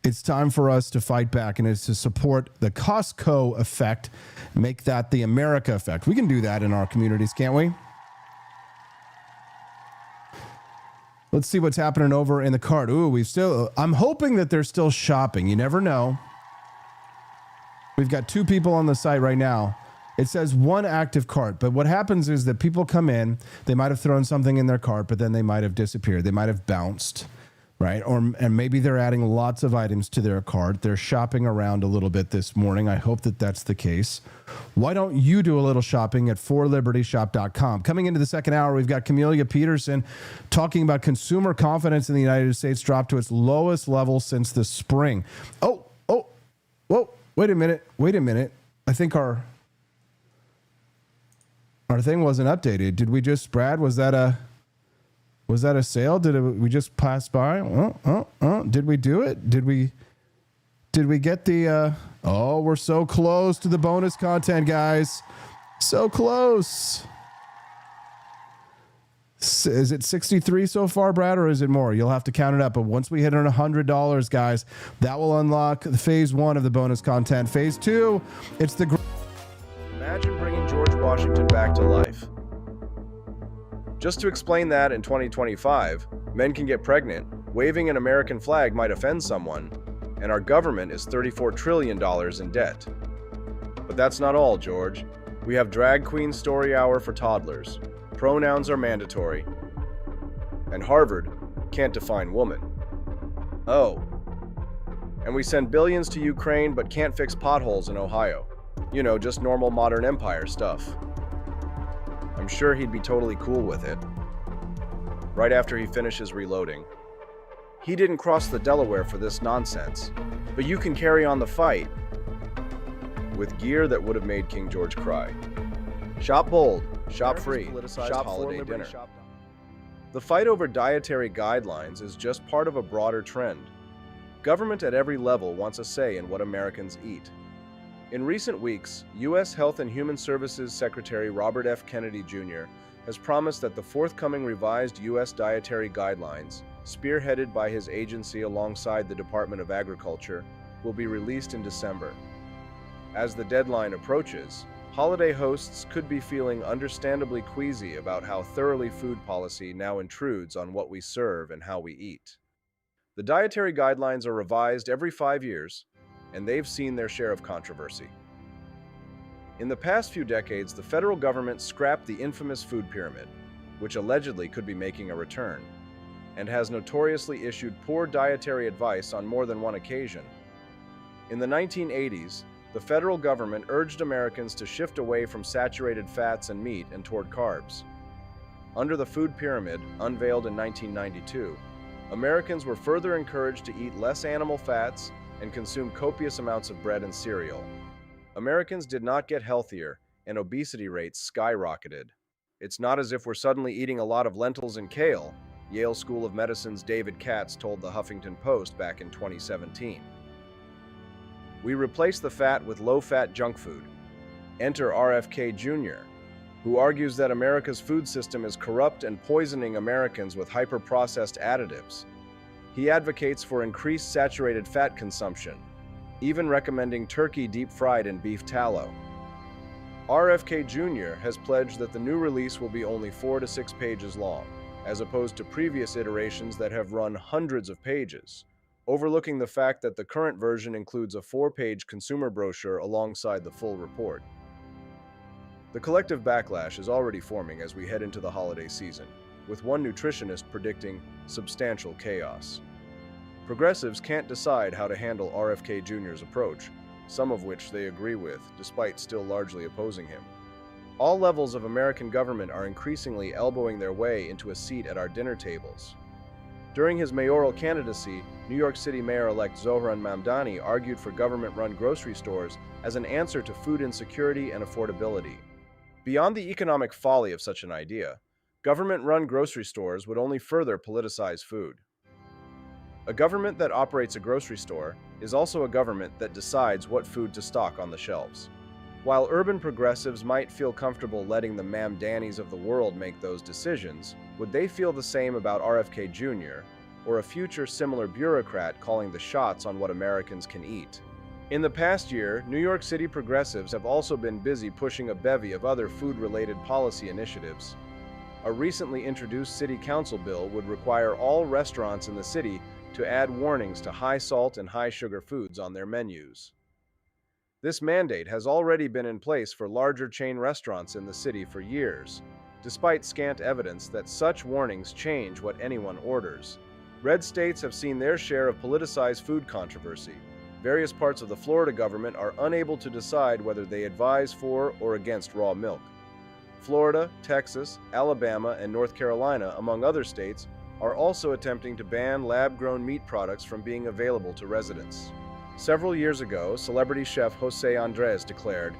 It's time for us to fight back, and it's to support the Costco effect, make that the America effect. We can do that in our communities, can't we? Let's see what's happening over in the cart. Ooh, I'm hoping that they're still shopping. You never know. We've got 2 people on the site right now. It says 1 active cart, but what happens is that people come in, they might have thrown something in their cart, but then they might have disappeared. They might have bounced. right? And maybe they're adding lots of items to their cart. They're shopping around a little bit this morning. I hope that that's the case. Why don't you do a little shopping at forlibertyshop.com? Coming into the second hour, we've got Camellia Peterson talking about consumer confidence in the United States dropped to its lowest level since the spring. Whoa, wait a minute. I think our thing wasn't updated. Did we just, Brad, was that a sale? We just pass by? Did we do it? Did we get the, we're so close to the bonus content, guys. So close. Is it 63 so far, Brad, or is it more? You'll have to count it up. But once we hit on $100, guys, that will unlock the phase 1 of the bonus content. Phase 2, it's the... Imagine bringing George Washington back to life. Just to explain that in 2025, men can get pregnant, waving an American flag might offend someone, and our government is $34 trillion in debt. But that's not all, George. We have drag queen story hour for toddlers. Pronouns are mandatory. And Harvard can't define woman. Oh. And we send billions to Ukraine but can't fix potholes in Ohio. You know, just normal modern empire stuff. I'm sure he'd be totally cool with it. Right after he finishes reloading. He didn't cross the Delaware for this nonsense, but you can carry on the fight with gear that would have made King George cry. Shop bold, shop free, shop holiday dinner. The fight over dietary guidelines is just part of a broader trend. Government at every level wants a say in what Americans eat. In recent weeks, U.S. Health and Human Services Secretary Robert F. Kennedy Jr. has promised that the forthcoming revised U.S. dietary guidelines, spearheaded by his agency alongside the Department of Agriculture, will be released in December. As the deadline approaches, holiday hosts could be feeling understandably queasy about how thoroughly food policy now intrudes on what we serve and how we eat. The dietary guidelines are revised every 5 years, and they've seen their share of controversy. In the past few decades, the federal government scrapped the infamous food pyramid, which allegedly could be making a return, and has notoriously issued poor dietary advice on more than one occasion. In the 1980s, the federal government urged Americans to shift away from saturated fats and meat and toward carbs. Under the food pyramid, unveiled in 1992, Americans were further encouraged to eat less animal fats and consume copious amounts of bread and cereal. Americans did not get healthier, and obesity rates skyrocketed. It's not as if we're suddenly eating a lot of lentils and kale, Yale School of Medicine's David Katz told the Huffington Post back in 2017. We replace the fat with low-fat junk food. Enter RFK Jr., who argues that America's food system is corrupt and poisoning Americans with hyper-processed additives. He advocates for increased saturated fat consumption, even recommending turkey deep-fried in beef tallow. RFK Jr. has pledged that the new release will be only 4 to 6 pages long, as opposed to previous iterations that have run hundreds of pages, overlooking the fact that the current version includes a 4-page consumer brochure alongside the full report. The collective backlash is already forming as we head into the holiday season, with one nutritionist predicting substantial chaos. Progressives can't decide how to handle RFK Jr.'s approach, some of which they agree with, despite still largely opposing him. All levels of American government are increasingly elbowing their way into a seat at our dinner tables. During his mayoral candidacy, New York City Mayor-elect Zohran Mamdani argued for government-run grocery stores as an answer to food insecurity and affordability. Beyond the economic folly of such an idea, government-run grocery stores would only further politicize food. A government that operates a grocery store is also a government that decides what food to stock on the shelves. While urban progressives might feel comfortable letting the Mamdanis of the world make those decisions, would they feel the same about RFK Jr., or a future similar bureaucrat calling the shots on what Americans can eat? In the past year, New York City progressives have also been busy pushing a bevy of other food-related policy initiatives. A recently introduced city council bill would require all restaurants in the city to add warnings to high salt and high sugar foods on their menus. This mandate has already been in place for larger chain restaurants in the city for years, despite scant evidence that such warnings change what anyone orders. Red states have seen their share of politicized food controversy. Various parts of the Florida government are unable to decide whether they advise for or against raw milk. Florida, Texas, Alabama, and North Carolina, among other states, are also attempting to ban lab-grown meat products from being available to residents. Several years ago, celebrity chef Jose Andres declared,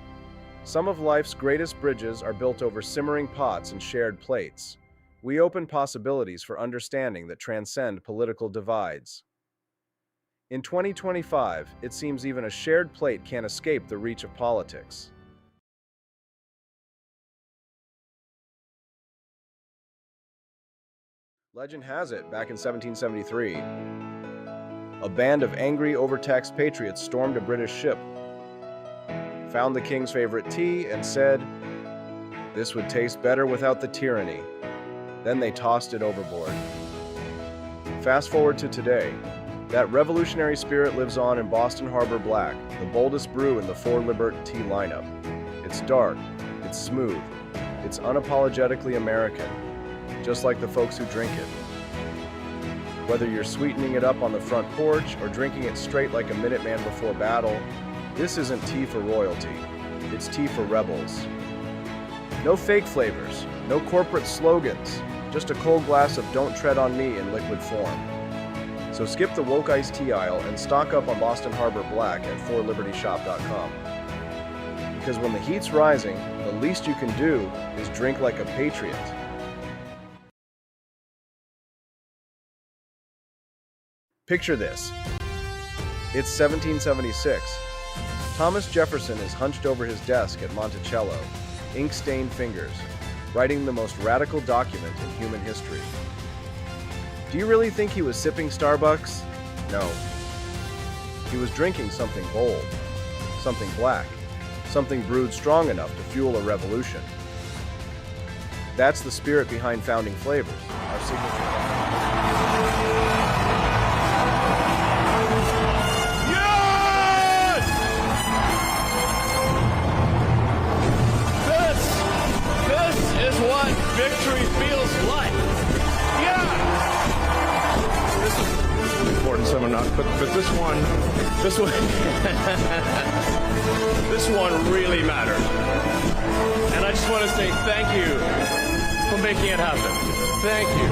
"Some of life's greatest bridges are built over simmering pots and shared plates. We open possibilities for understanding that transcend political divides." In 2025, it seems even a shared plate can't escape the reach of politics. Legend has it, back in 1773, a band of angry, overtaxed patriots stormed a British ship, found the king's favorite tea, and said, "This would taste better without the tyranny." Then they tossed it overboard. Fast forward to today. That revolutionary spirit lives on in Boston Harbor Black, the boldest brew in the 4 Libert tea lineup. It's dark, it's smooth, it's unapologetically American, just like the folks who drink it. Whether you're sweetening it up on the front porch or drinking it straight like a Minuteman before battle, this isn't tea for royalty, it's tea for rebels. No fake flavors, no corporate slogans, just a cold glass of Don't Tread on Me in liquid form. So skip the woke iced tea aisle and stock up on Boston Harbor Black at 4libertyshop.com. Because when the heat's rising, the least you can do is drink like a patriot. Picture this. It's 1776. Thomas Jefferson is hunched over his desk at Monticello, ink-stained fingers, writing the most radical document in human history. Do you really think he was sipping Starbucks? No. He was drinking something bold, something black, something brewed strong enough to fuel a revolution. That's the spirit behind Founding Flavors, our signature. Victory feels like. Yeah! This is an important seminar, but this one, this one really mattered. And I just want to say thank you for making it happen. Thank you.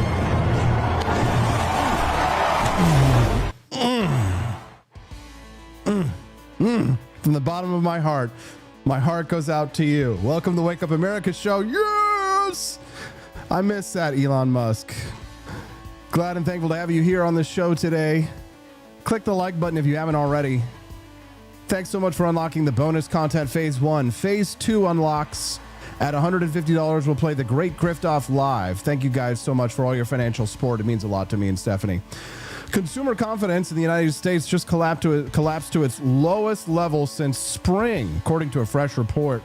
From the bottom of my heart goes out to you. Welcome to Wake Up America show. Yes! I miss that, Elon Musk. Glad and thankful to have you here on the show today. Click the like button if you haven't already. Thanks so much for unlocking the bonus content Phase 1. Phase 2 unlocks at $150. We'll play the Great Grift Off live. Thank you guys so much for all your financial support. It means a lot to me and Stephanie. Consumer confidence in the United States just collapsed to its lowest level since spring, according to a fresh report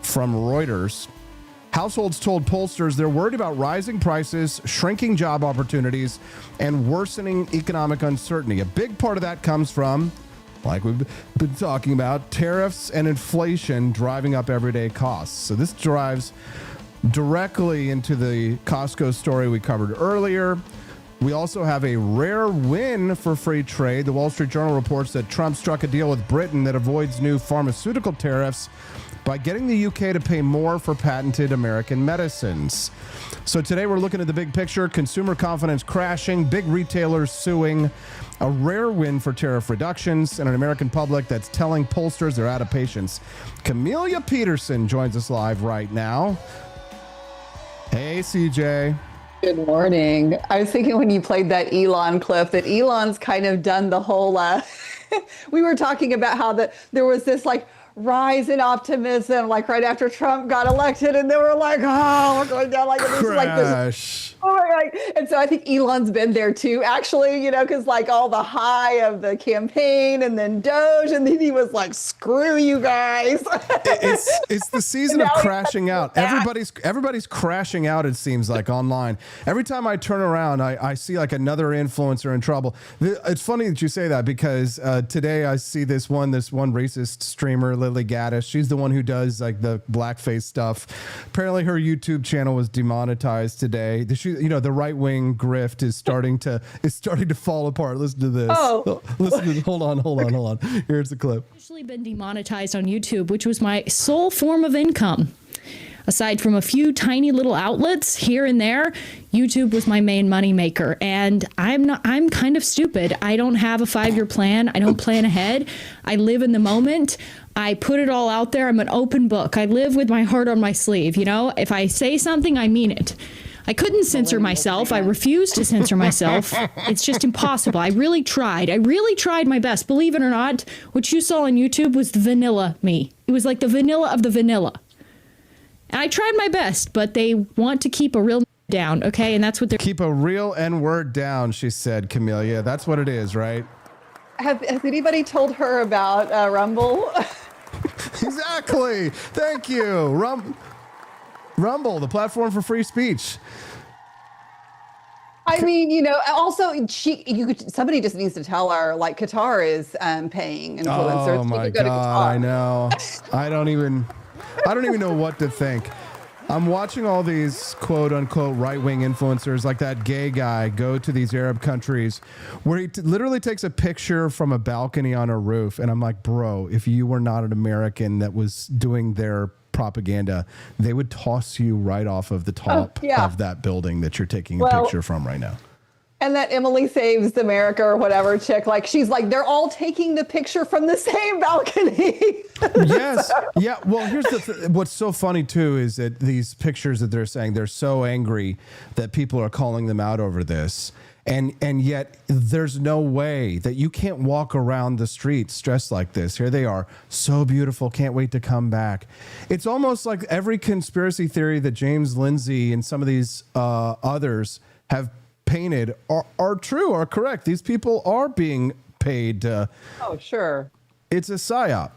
from Reuters. Households told pollsters they're worried about rising prices, shrinking job opportunities, and worsening economic uncertainty. A big part of that comes from, like we've been talking about, tariffs and inflation driving up everyday costs. So this drives directly into the Costco story we covered earlier. We also have a rare win for free trade. The Wall Street Journal reports that Trump struck a deal with Britain that avoids new pharmaceutical tariffs by getting the UK to pay more for patented American medicines. So today we're looking at the big picture, consumer confidence crashing, big retailers suing, a rare win for tariff reductions, and an American public that's telling pollsters they're out of patience. Camellia Peterson joins us live right now. Hey, CJ. Good morning. I was thinking when you played that Elon clip that Elon's kind of done the whole, we were talking about how there was this like rise in optimism, like right after Trump got elected, and they were like, oh, we're going down like this, like this. Oh my God. And so I think Elon's been there too, actually, you know, because like all the high of the campaign and then Doge, and then he was like, screw you guys. It's the season of crashing out. Everybody's crashing out, it seems like, online. Every time I turn around, I see like another influencer in trouble. It's funny that you say that because today I see this one racist streamer, Lily Gaddis. She's the one who does like the blackface stuff. Apparently her YouTube channel was demonetized today. The right wing grift is starting to fall apart. Listen to this. Hold on. Here's the clip. Officially been demonetized on YouTube, which was my sole form of income. Aside from a few tiny little outlets here and there, YouTube was my main money maker. And I'm kind of stupid. I don't have a 5-year plan. I don't plan ahead. I live in the moment. I put it all out there. I'm an open book. I live with my heart on my sleeve. If I say something, I mean it. I couldn't censor myself. I refused to censor myself. It's just impossible. I really tried. I really tried my best. Believe it or not, what you saw on YouTube was the vanilla me. It was like the vanilla of the vanilla. And I tried my best, but they want to keep a real down, okay? And that's what they're... Keep a real N-word down, she said, Camellia. That's what it is, right? Has anybody told her about Rumble? Exactly. Thank you. Rumble, the platform for free speech. I mean, also somebody just needs to tell her, like, Qatar is paying influencers. Oh my God, I know. I don't even know what to think. I'm watching all these quote unquote right-wing influencers like that gay guy go to these Arab countries where he literally takes a picture from a balcony on a roof. And I'm like, bro, if you were not an American that was doing their propaganda, they would toss you right off of the top of that building that you're taking a picture from right now. And that Emily Saves America or whatever chick, like, she's like, they're all taking the picture from the same balcony. Yes. Yeah. Well, here's what's so funny too is that these pictures that they're saying, they're so angry that people are calling them out over this. And yet there's no way that you can't walk around the streets dressed like this. Here they are. So beautiful. Can't wait to come back. It's almost like every conspiracy theory that James Lindsay and some of these others have painted are true, are correct. These people are being paid. Oh, sure. It's a psyop.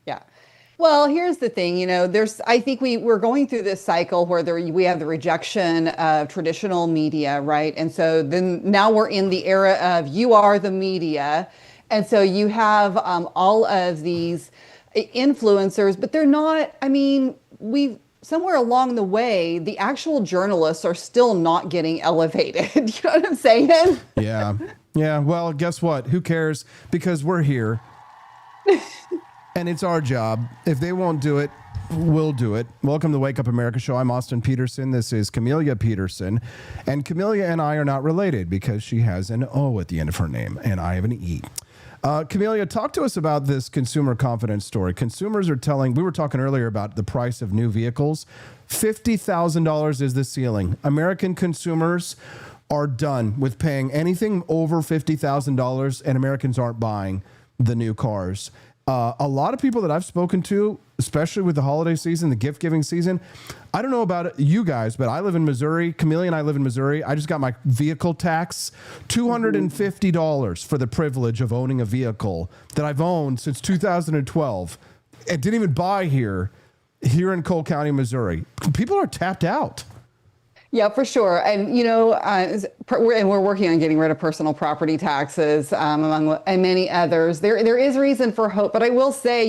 Yeah. Well, here's the thing, I think we're going through this cycle where we have the rejection of traditional media, right? And so then now we're in the era of you are the media. And so you have all of these influencers, but they're not, somewhere along the way, the actual journalists are still not getting elevated. You know what I'm saying? Yeah. Yeah. Well, guess what? Who cares? Because we're here. And it's our job. If they won't do it, we'll do it. Welcome to the Wake Up America Show. I'm Austin Peterson. This is Camellia Peterson. And Camellia and I are not related because she has an O at the end of her name and I have an E. Camellia, talk to us about this consumer confidence story. Consumers are we were talking earlier about the price of new vehicles. $50,000 is the ceiling. American consumers are done with paying anything over $50,000 and Americans aren't buying the new cars. A lot of people that I've spoken to, especially with the holiday season, the gift giving season, I don't know about you guys, but I live in Missouri. Camellia and I live in Missouri. I just got my vehicle tax, $250 for the privilege of owning a vehicle that I've owned since 2012 and didn't even buy here in Cole County, Missouri. People are tapped out. Yeah, for sure. And, we're working on getting rid of personal property taxes, among many others. There is reason for hope. But I will say,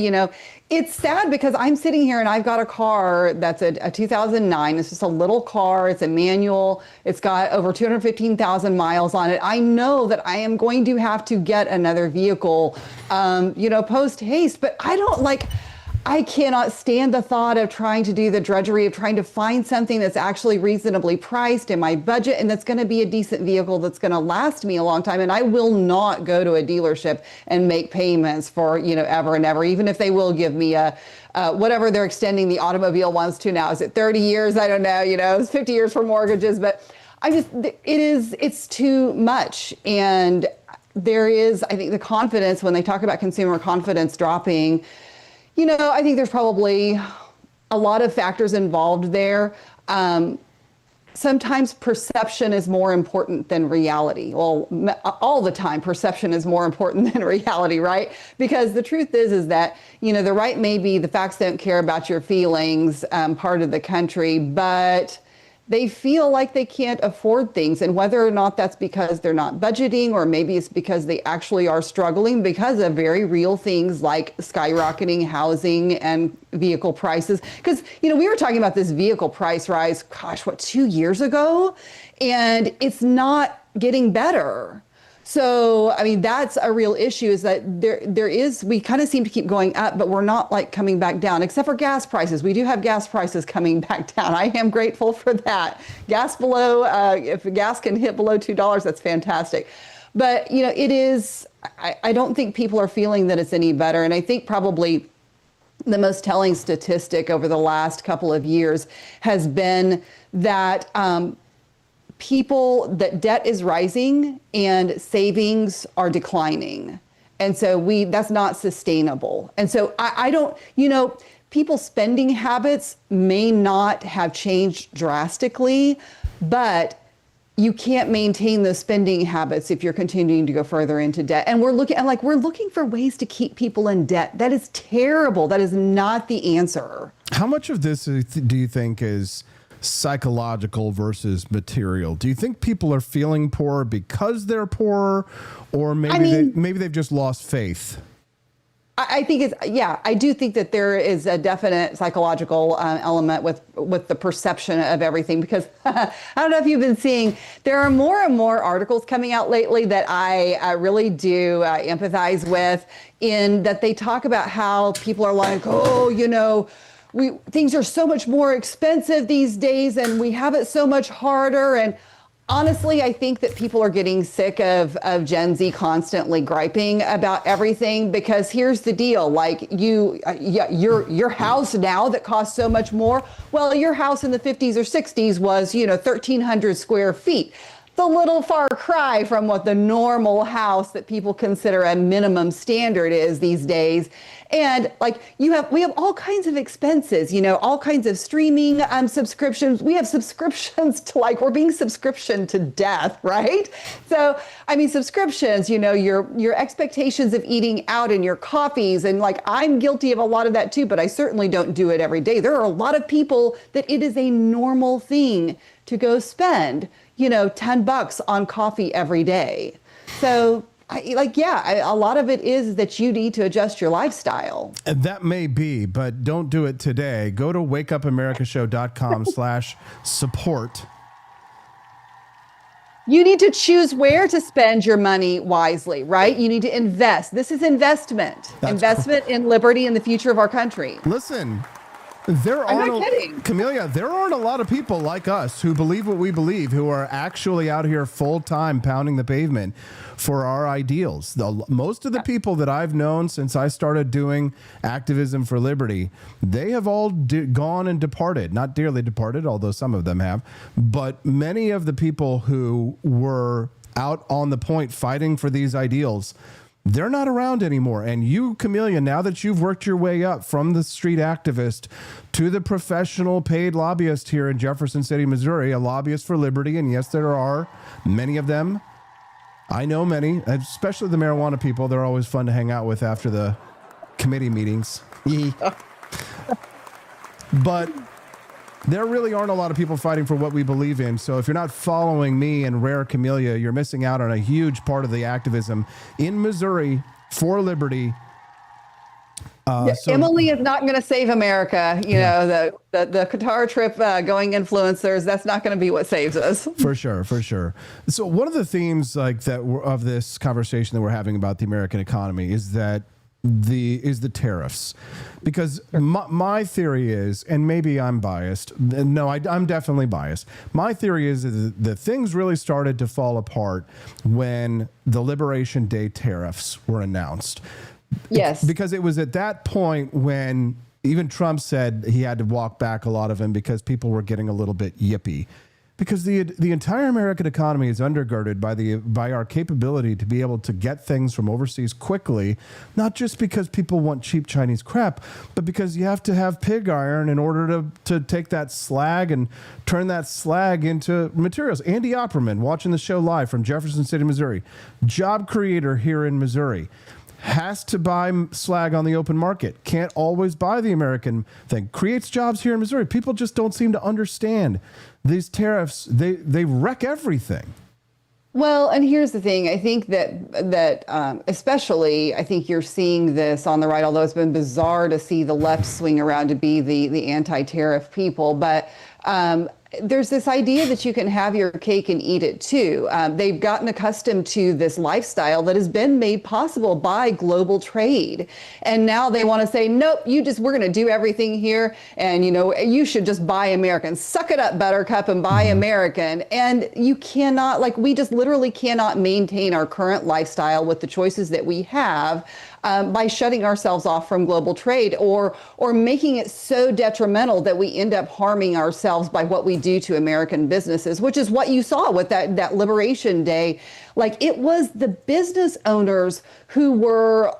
it's sad because I'm sitting here and I've got a car that's a 2009. It's just a little car. It's a manual. It's got over 215,000 miles on it. I know that I am going to have to get another vehicle, post haste. But I cannot stand the thought of trying to do the drudgery of trying to find something that's actually reasonably priced in my budget and that's going to be a decent vehicle that's going to last me a long time. And I will not go to a dealership and make payments for, ever and ever, even if they will give me whatever they're extending the automobile ones to now. Is it 30 years? I don't know, it's 50 years for mortgages, but it's too much. And there is, I think, the confidence when they talk about consumer confidence dropping. I think there's probably a lot of factors involved there. Sometimes perception is more important than reality. Well, all the time, perception is more important than reality, right? Because the truth is that, the right may be the facts don't care about your feelings part of the country, but they feel like they can't afford things. And whether or not that's because they're not budgeting, or maybe it's because they actually are struggling because of very real things like skyrocketing housing and vehicle prices. Because, you know, we were talking about this vehicle price rise, gosh, what, 2 years ago? And it's not getting better. So, I mean, that's a real issue, is that we kind of seem to keep going up, but we're not like coming back down, except for gas prices. We do have gas prices coming back down. I am grateful for that. Gas below, if gas can hit below $2, that's fantastic. But, you know, it is, I don't think people are feeling that it's any better. And I think probably the most telling statistic over the last couple of years has been that, that debt is rising and savings are declining. And so that's not sustainable. And so I don't, you know, people's spending habits may not have changed drastically, but you can't maintain those spending habits if you're continuing to go further into debt. And we're looking for ways to keep people in debt. That is terrible. That is not the answer. How much of this do you think is psychological versus material? Do you think people are feeling poor because they're poor, or maybe they've just lost faith? I think I do think that there is a definite psychological element with the perception of everything, because I don't know if you've been seeing, there are more and more articles coming out lately that I really do empathize with, in that they talk about how people are like, oh, you know, things are so much more expensive these days and we have it so much harder. And honestly, I think that people are getting sick of Gen Z constantly griping about everything, because here's the deal. Like your house now that costs so much more. Well, your house in the 50s or 60s was, you know, 1,300 square feet. The little far cry from what the normal house that people consider a minimum standard is these days. And like we have all kinds of expenses, you know, all kinds of streaming subscriptions. We have subscriptions to, like, we're being subscription to death, right? So, I mean, subscriptions, you know, your expectations of eating out and your coffees, and like, I'm guilty of a lot of that too, but I certainly don't do it every day. There are a lot of people that it is a normal thing to go spend, you know, $10 on coffee every day. So a lot of it is that you need to adjust your lifestyle. And that may be, but don't do it today. Go to wakeupamericashow.com/support. You need to choose where to spend your money wisely, right? You need to invest. This is investment. Investment in liberty and the future of our country. Listen, I'm not kidding. Camellia, there aren't a lot of people like us who believe what we believe, who are actually out here full time pounding the pavement for our ideals. Most of the people that I've known since I started doing activism for liberty, they have all gone and departed. Not dearly departed, although some of them have. But many of the people who were out on the point fighting for these ideals, they're not around anymore. And you, Camellia, now that you've worked your way up from the street activist to the professional paid lobbyist here in Jefferson City, Missouri, a lobbyist for liberty, and yes, there are many of them. I know many, especially the marijuana people. They're always fun to hang out with after the committee meetings. But there really aren't a lot of people fighting for what we believe in. So if you're not following me and Rare Camellia, you're missing out on a huge part of the activism in Missouri for liberty. Emily is not going to save America. You know, the Qatar trip, going influencers, that's not going to be what saves us. For sure. So one of the themes of this conversation that we're having about the American economy is that the tariffs, because my theory is, and maybe I'm biased. No, I'm definitely biased. My theory is that things really started to fall apart when the Liberation Day tariffs were announced. Yes. Because it was at that point when even Trump said he had to walk back a lot of them because people were getting a little bit yippy. Because the entire American economy is undergirded by our capability to be able to get things from overseas quickly, not just because people want cheap Chinese crap, but because you have to have pig iron in order to take that slag and turn that slag into materials. Andy Opperman, watching the show live from Jefferson City, Missouri, job creator here in Missouri. has to buy slag on the open market, can't always buy the American thing, creates jobs here in Missouri. People just don't seem to understand these tariffs. They wreck everything. Well, and here's the thing. I think that especially, I think you're seeing this on the right, although it's been bizarre to see the left swing around to be the anti-tariff people. But there's this idea that you can have your cake and eat it too. They've gotten accustomed to this lifestyle that has been made possible by global trade. And now they want to say, nope, we're going to do everything here. And, you should just buy American. Suck it up, Buttercup, and buy American. And you cannot, we just literally cannot maintain our current lifestyle with the choices that we have by shutting ourselves off from global trade or making it so detrimental that we end up harming ourselves by what we do to American businesses, which is what you saw with that Liberation Day. It was the business owners who were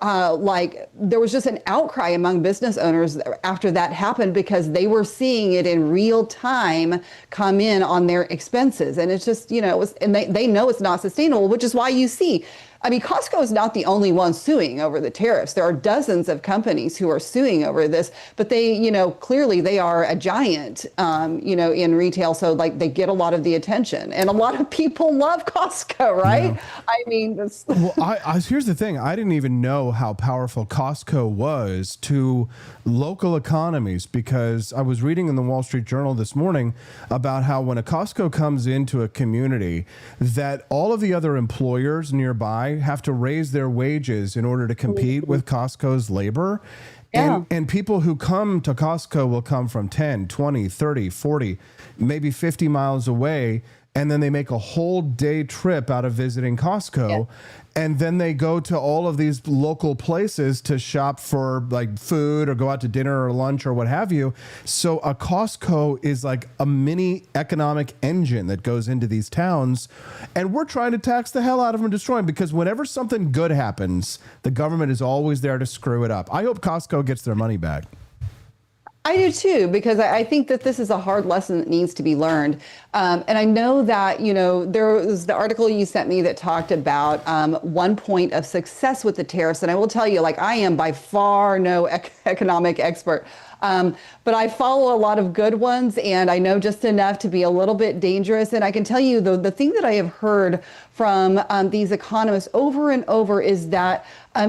there was just an outcry among business owners after that happened because they were seeing it in real time come in on their expenses. And it's just, and they know it's not sustainable, which is why you see, Costco is not the only one suing over the tariffs. There are dozens of companies who are suing over this, but they, clearly they are a giant, in retail. So they get a lot of the attention and a lot of people love Costco, right? Yeah. Here's the thing. I didn't even know how powerful Costco was to local economies because I was reading in the Wall Street Journal this morning about how when a Costco comes into a community that all of the other employers nearby have to raise their wages in order to compete with Costco's labor. Yeah. And people who come to Costco will come from 10, 20, 30, 40, maybe 50 miles away. And then they make a whole day trip out of visiting Costco. Yeah. And then they go to all of these local places to shop for food or go out to dinner or lunch or what have you. So a Costco is like a mini economic engine that goes into these towns. And we're trying to tax the hell out of them and destroy them because whenever something good happens, the government is always there to screw it up. I hope Costco gets their money back. I do too, because I think that this is a hard lesson that needs to be learned. And I know that, there was the article you sent me that talked about 1 point of success with the tariffs. And I will tell you, I am by far no economic expert. But I follow a lot of good ones, and I know just enough to be a little bit dangerous. And I can tell you, the thing that I have heard from these economists over and over is that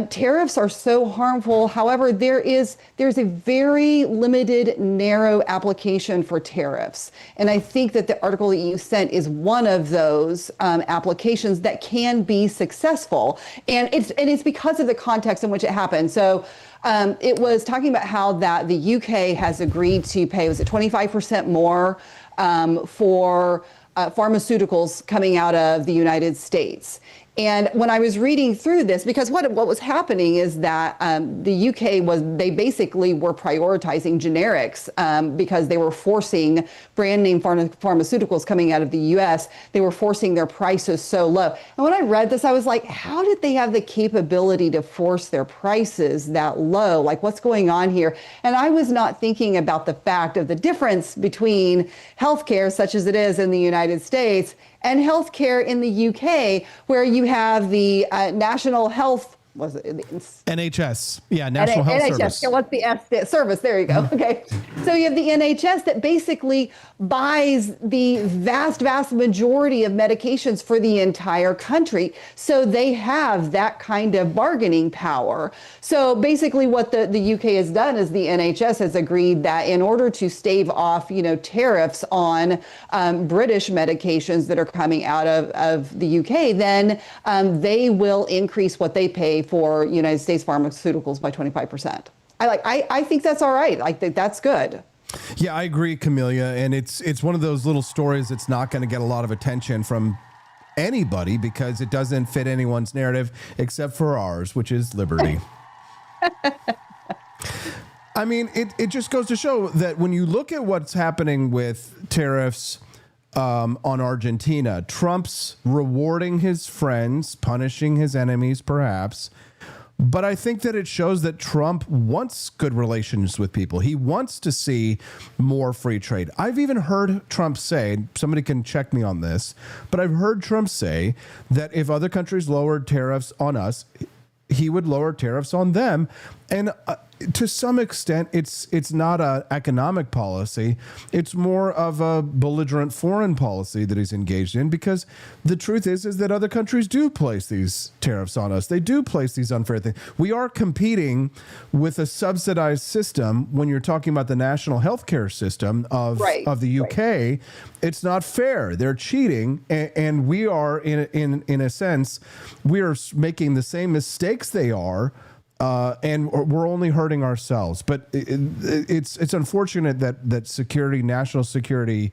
tariffs are so harmful. However, there's a very limited, narrow application for tariffs. And I think that the article that you sent is one of those applications that can be successful. And it's because of the context in which it happened. So it was talking about how that the UK has agreed to pay, was it 25% more for pharmaceuticals coming out of the United States. And when I was reading through this, because what was happening is that the UK they basically were prioritizing generics because they were forcing brand name pharmaceuticals coming out of the US. They were forcing their prices so low. And when I read this, I was like, how did they have the capability to force their prices that low? What's going on here? And I was not thinking about the fact of the difference between healthcare, such as it is in the United States, and healthcare in the UK, where you have the National Health, was it NHS? Yeah, National Health NHS. Service. Yeah, what's the S service? There you go. Okay, so you have the NHS that basically buys the vast majority of medications for the entire country. So they have that kind of bargaining power. So basically, what the UK has done is the NHS has agreed that in order to stave off, tariffs on British medications that are coming out of the UK, then they will increase what they pay for United States pharmaceuticals by 25%. I think that's all right. I think that's good. Yeah, I agree, Camellia. And it's one of those little stories that's not going to get a lot of attention from anybody because it doesn't fit anyone's narrative except for ours, which is liberty. I mean, it just goes to show that when you look at what's happening with tariffs on Argentina, Trump's rewarding his friends, punishing his enemies, perhaps. But I think that it shows that Trump wants good relations with people. He wants to see more free trade. I've even heard Trump say, somebody can check me on this, but I've heard Trump say that if other countries lowered tariffs on us, he would lower tariffs on them. And to some extent, it's not an economic policy. It's more of a belligerent foreign policy that he's engaged in, because the truth is that other countries do place these tariffs on us. They do place these unfair things. We are competing with a subsidized system when you're talking about the national healthcare system of the UK. Right. It's not fair. They're cheating, and we are in a sense, we are making the same mistakes they are. And we're only hurting ourselves. But it's unfortunate that security, national security,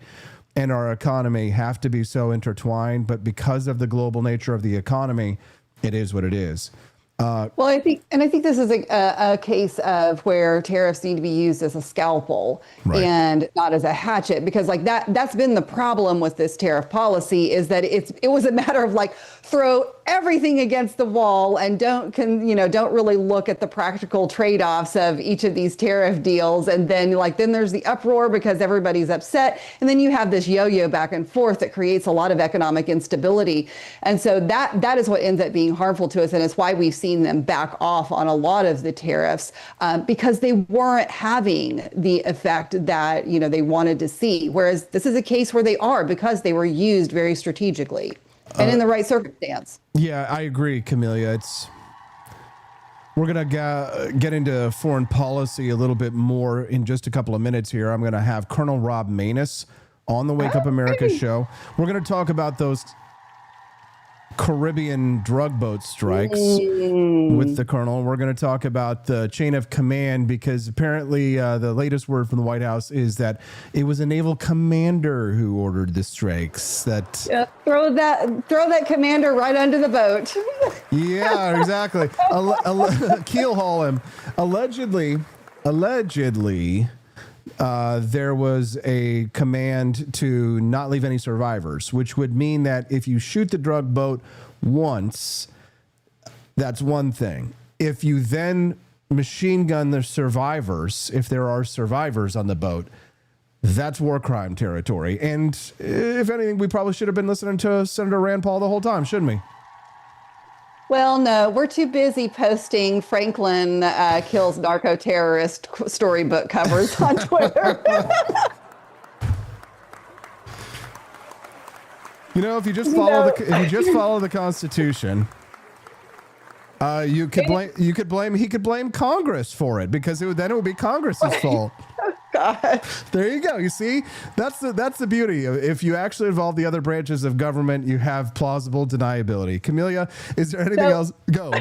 and our economy have to be so intertwined. But because of the global nature of the economy, it is what it is. Well, I think this is a case of where tariffs need to be used as a scalpel and not as a hatchet, because like that's been the problem with this tariff policy, is that it was a matter of like throw everything against the wall and don't really look at the practical trade-offs of each of these tariff deals, and then there's the uproar because everybody's upset, and then you have this yo-yo back and forth that creates a lot of economic instability, and so that is what ends up being harmful to us, and it's why we've seen them back off on a lot of the tariffs, because they weren't having the effect that they wanted to see. Whereas this is a case where they are, because they were used very strategically and in the right circumstance. Yeah, I agree, Camellia. We're going to get into foreign policy a little bit more in just a couple of minutes here. I'm going to have Colonel Rob Maness on the Wake Up America show. We're going to talk about those Caribbean drug boat strikes with the Colonel. We're going to talk about the chain of command, because apparently the latest word from the White House is that it was a naval commander who ordered the strikes. Throw that commander right under the boat. Yeah, exactly. Keel haul him. Allegedly, there was a command to not leave any survivors, which would mean that if you shoot the drug boat once, that's one thing. If you then machine gun the survivors, if there are survivors on the boat, that's war crime territory. And if anything, we probably should have been listening to Senator Rand Paul the whole time, shouldn't we? Well, no, we're too busy posting Franklin kills narco terrorist storybook covers on Twitter. If you just follow the Constitution, he could blame Congress for it, because then it would be Congress's fault. God. There you go. You see, that's the beauty. If you actually involve the other branches of government, you have plausible deniability. Camellia, is there anything else? Go.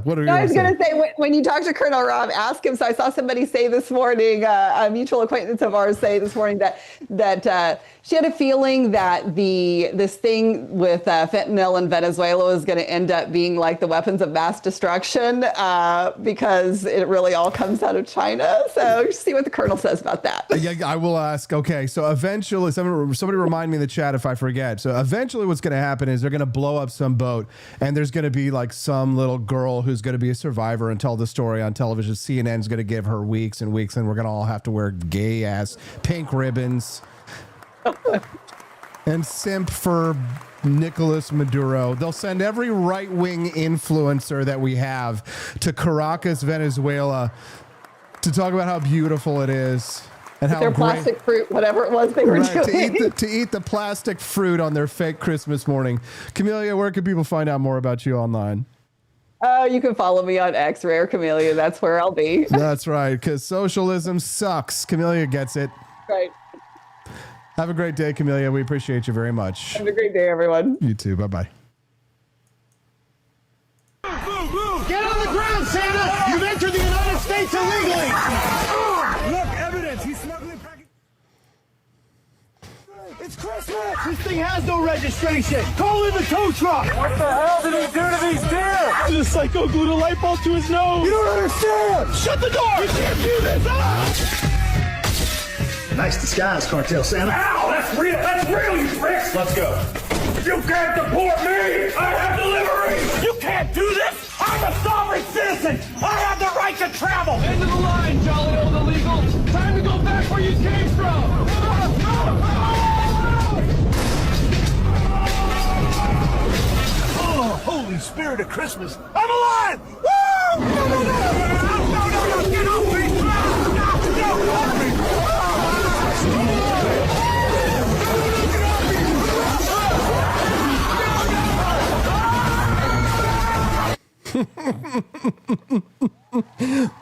What are you? I was going to say, when you talk to Colonel Rob, ask him. So I saw somebody say this morning, a mutual acquaintance of ours say this morning that she had a feeling that this thing with fentanyl in Venezuela was going to end up being like the weapons of mass destruction, because it really all comes out of China. So see what the Colonel says about that. Yeah, I will ask. Okay, so eventually, somebody remind me in the chat if I forget. So eventually what's going to happen is they're going to blow up some boat, and there's going to be like some little girl who's going to be a survivor and tell the story on television. CNN's going to give her weeks and weeks, and we're going to all have to wear gay-ass pink ribbons and simp for Nicolas Maduro. They'll send every right-wing influencer that we have to Caracas, Venezuela, to talk about how beautiful it is and how their plastic fruit, whatever it was they were doing. To eat the plastic fruit on their fake Christmas morning. Camellia, where can people find out more about you online? You can follow me on X, Rare Camellia. That's where I'll be. That's right, because socialism sucks. Camellia gets it. Right. Have a great day, Camellia. We appreciate you very much. Have a great day, everyone. You too. Bye-bye. Get on the ground, Santa! You've entered the United States illegally! Look, evidence! He's smuggling packages. It's Christmas! This thing has no registration! Call in the tow truck! What the hell did he do to these deer? The psycho glued a light bulb to his nose! You don't understand! Shut the door! You can't do this! Ah! Nice disguise, Cartel Santa. Ow! That's real, you pricks! Let's go. You can't deport me! I have delivery! You can't do this! I'm a sovereign citizen! I have the right to travel! End of the line, jolly old illegal! Time to go back where you came from! Oh, holy spirit of Christmas! I'm alive! Woo! Get off me!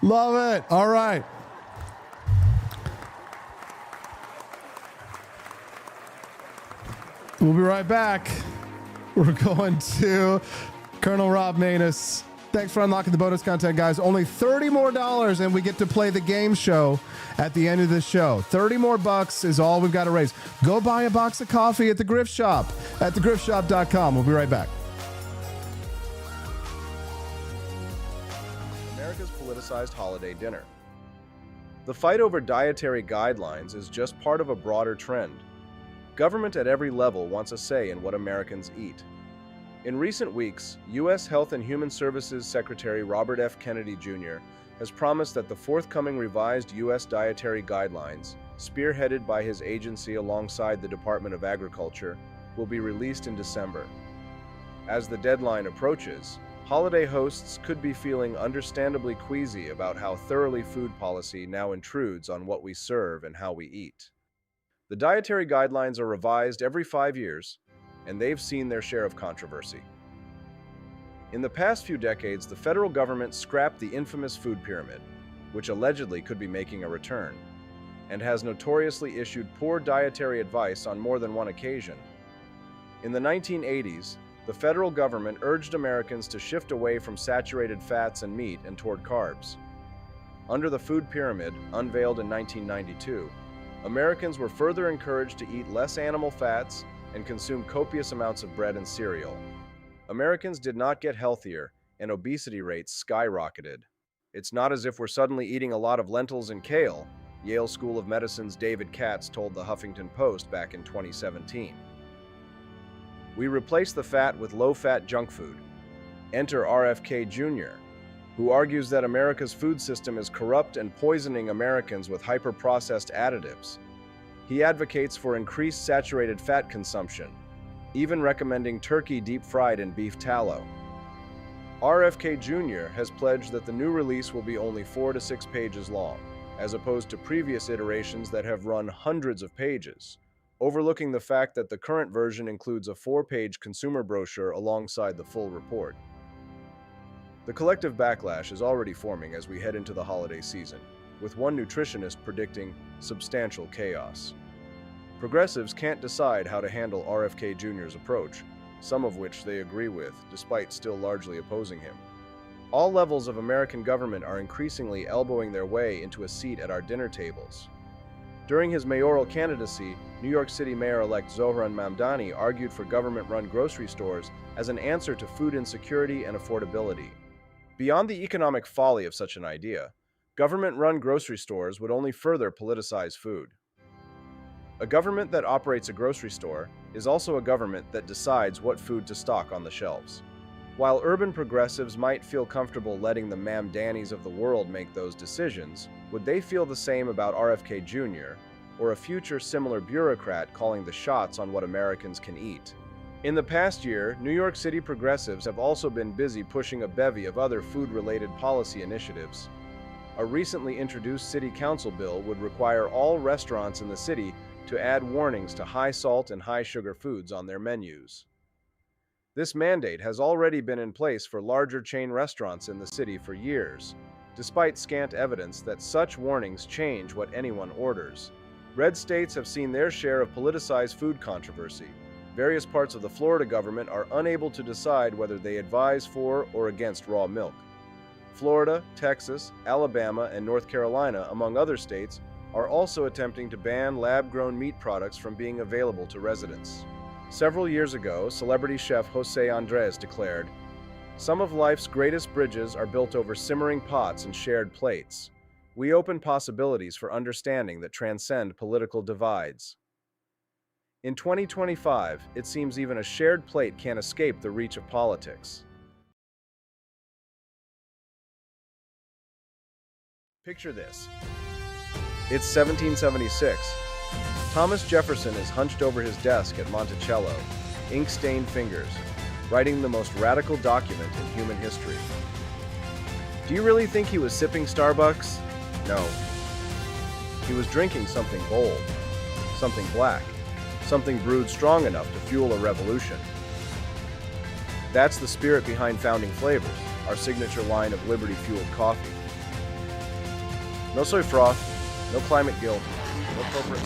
Love it. All right. We'll be right back. We're going to Colonel Rob Maness. Thanks for unlocking the bonus content, guys. Only $30 more and we get to play the game show at the end of the show. $30 more is all we've got to raise. Go buy a box of coffee at the Grift Shop at thegriftshop.com. We'll be right back. America's politicized holiday dinner. The fight over dietary guidelines is just part of a broader trend. Government at every level wants a say in what Americans eat. In recent weeks, U.S. Health and Human Services Secretary Robert F. Kennedy Jr. has promised that the forthcoming revised U.S. dietary guidelines, spearheaded by his agency alongside the Department of Agriculture, will be released in December. As the deadline approaches, holiday hosts could be feeling understandably queasy about how thoroughly food policy now intrudes on what we serve and how we eat. The dietary guidelines are revised every 5 years, and they've seen their share of controversy. In the past few decades, the federal government scrapped the infamous food pyramid, which allegedly could be making a return, and has notoriously issued poor dietary advice on more than one occasion. In the 1980s, the federal government urged Americans to shift away from saturated fats and meat and toward carbs. Under the food pyramid, unveiled in 1992, Americans were further encouraged to eat less animal fats and consume copious amounts of bread and cereal. Americans did not get healthier, and obesity rates skyrocketed. It's not as if we're suddenly eating a lot of lentils and kale, Yale School of Medicine's David Katz told the Huffington Post back in 2017. We replaced the fat with low-fat junk food. Enter RFK Jr., who argues that America's food system is corrupt and poisoning Americans with hyper-processed additives. He advocates for increased saturated fat consumption, even recommending turkey deep-fried in beef tallow. RFK Jr. has pledged that the new release will be only 4 to 6 pages long, as opposed to previous iterations that have run hundreds of pages, overlooking the fact that the current version includes a 4-page consumer brochure alongside the full report. The collective backlash is already forming as we head into the holiday season, with one nutritionist predicting substantial chaos. Progressives can't decide how to handle RFK Jr.'s approach, some of which they agree with, despite still largely opposing him. All levels of American government are increasingly elbowing their way into a seat at our dinner tables. During his mayoral candidacy, New York City Mayor-elect Zohran Mamdani argued for government-run grocery stores as an answer to food insecurity and affordability. Beyond the economic folly of such an idea, government-run grocery stores would only further politicize food. A government that operates a grocery store is also a government that decides what food to stock on the shelves. While urban progressives might feel comfortable letting the Mamdanis of the world make those decisions, would they feel the same about RFK Jr. or a future similar bureaucrat calling the shots on what Americans can eat? In the past year, New York City progressives have also been busy pushing a bevy of other food-related policy initiatives. A recently introduced city council bill would require all restaurants in the city to add warnings to high salt and high sugar foods on their menus. This mandate has already been in place for larger chain restaurants in the city for years, despite scant evidence that such warnings change what anyone orders. Red states have seen their share of politicized food controversy. Various parts of the Florida government are unable to decide whether they advise for or against raw milk. Florida, Texas, Alabama, and North Carolina, among other states, are also attempting to ban lab-grown meat products from being available to residents. Several years ago, celebrity chef Jose Andres declared, "Some of life's greatest bridges are built over simmering pots and shared plates. We open possibilities for understanding that transcend political divides." In 2025, it seems even a shared plate can't escape the reach of politics. Picture this. It's 1776. Thomas Jefferson is hunched over his desk at Monticello, ink-stained fingers, writing the most radical document in human history. Do you really think he was sipping Starbucks? No. He was drinking something bold, something black, something brewed strong enough to fuel a revolution. That's the spirit behind Founding Flavors, our signature line of liberty-fueled coffee. No soy froth, no climate guilt, no corporate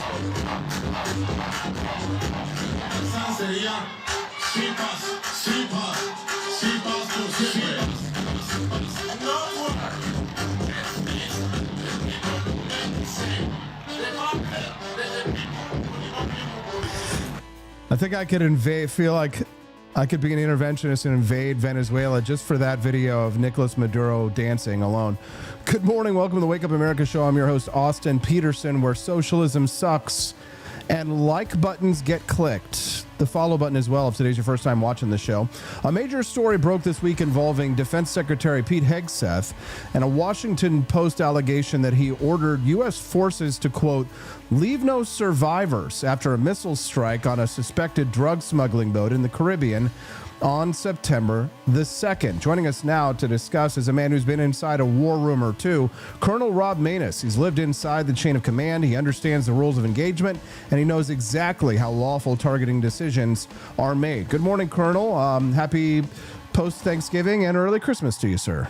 I think I could feel like I could be an interventionist and invade Venezuela just for that video of Nicolas Maduro dancing alone. Good morning. Welcome to the Wake Up America show. I'm your host, Austin Peterson, where socialism sucks and like buttons get clicked. The follow button as well if today's your first time watching the show. A major story broke this week involving Defense Secretary Pete Hegseth and a Washington Post allegation that he ordered U.S. forces to, quote, leave no survivors after a missile strike on a suspected drug smuggling boat in the Caribbean on September the 2nd. Joining us now to discuss is a man who's been inside a war room or two, Colonel Rob Maness. He's lived inside the chain of command. He understands the rules of engagement, and he knows exactly how lawful targeting decisions are made. Good morning, Colonel. Happy post-Thanksgiving and early Christmas to you, sir.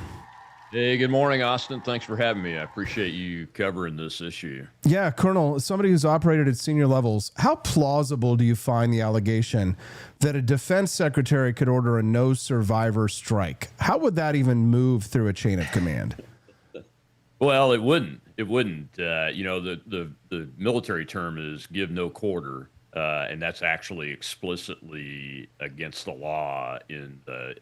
Hey, good morning, Austin. Thanks for having me. I appreciate you covering this issue. Yeah, Colonel, as somebody who's operated at senior levels, how plausible do you find the allegation that a defense secretary could order a no survivor strike? How would that even move through a chain of command? Well, it wouldn't. It wouldn't. The military term is give no quarter, and that's actually explicitly against the law in the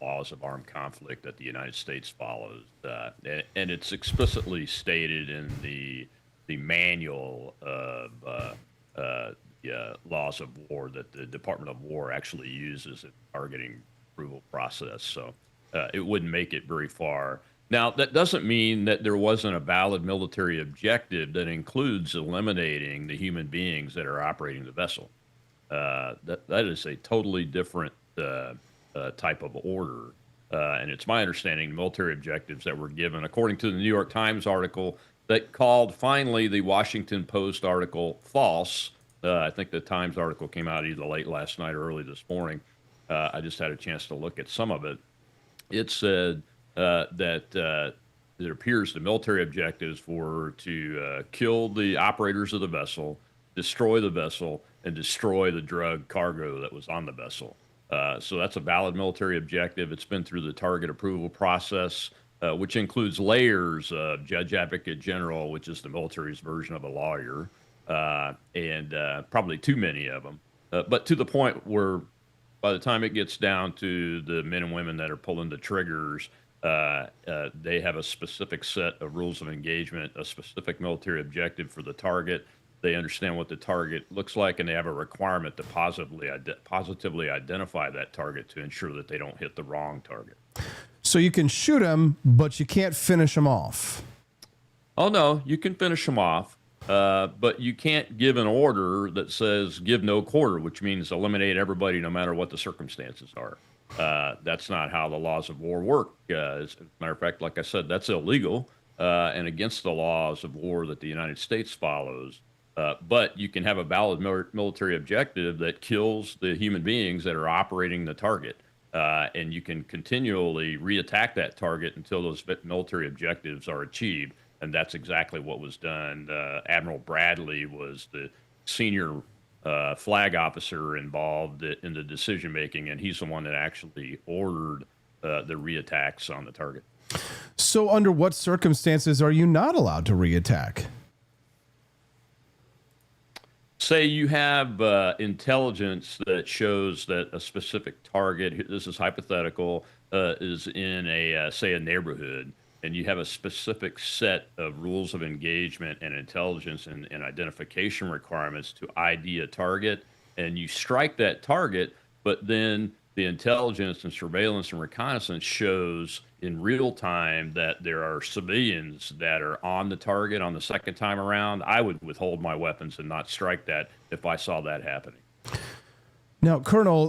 laws of armed conflict that the United States follows, and it's explicitly stated in the manual of laws of war that the Department of War actually uses in the targeting approval process. So it wouldn't make it very far. Now, that doesn't mean that there wasn't a valid military objective that includes eliminating the human beings that are operating the vessel. That is a totally different type of order. And it's my understanding the military objectives that were given, according to the New York Times article that called finally the Washington Post article false. I think the Times article came out either late last night or early this morning. I just had a chance to look at some of it. It said that it appears the military objectives were to kill the operators of the vessel, destroy the vessel, and destroy the drug cargo that was on the vessel. So that's a valid military objective. It's been through the target approval process, which includes layers of judge advocate general, which is the military's version of a lawyer, and probably too many of them. But to the point where by the time it gets down to the men and women that are pulling the triggers, they have a specific set of rules of engagement, a specific military objective for the target. They understand what the target looks like, and they have a requirement to positively identify that target to ensure that they don't hit the wrong target. So you can shoot them, but you can't finish them off. Oh, no, you can finish them off, but you can't give an order that says give no quarter, which means eliminate everybody no matter what the circumstances are. That's not how the laws of war work. As a matter of fact, like I said, that's illegal and against the laws of war that the United States follows. But you can have a valid military objective that kills the human beings that are operating the target. And you can continually reattack that target until those military objectives are achieved. And that's exactly what was done. Admiral Bradley was the senior flag officer involved in the decision making, and he's the one that actually ordered the reattacks on the target. So under what circumstances are you not allowed to reattack? Say you have intelligence that shows that a specific target, this is hypothetical, is in a, say, a neighborhood, and you have a specific set of rules of engagement and intelligence and identification requirements to ID a target, and you strike that target, but then the intelligence and surveillance and reconnaissance shows in real time that there are civilians that are on the target on the second time around, I would withhold my weapons and not strike that if I saw that happening. Now, Colonel,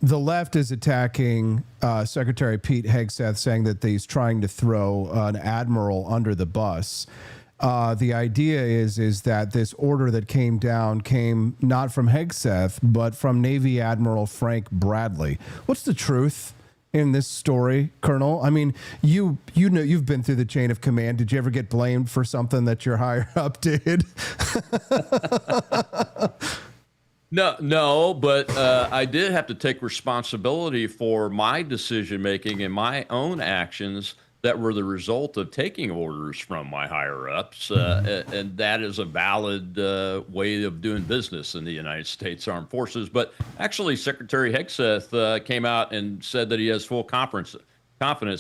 the left is attacking Secretary Pete Hegseth, saying that he's trying to throw an admiral under the bus. The idea is that this order that came down came not from Hegseth, but from Navy Admiral Frank Bradley. What's the truth in this story, Colonel? I mean, you know, you've been through the chain of command. Did you ever get blamed for something that your higher up did? No, but I did have to take responsibility for my decision making and my own actions that were the result of taking orders from my higher ups, and that is a valid way of doing business in the United States Armed Forces. But actually, Secretary Hegseth came out and said that he has full confidence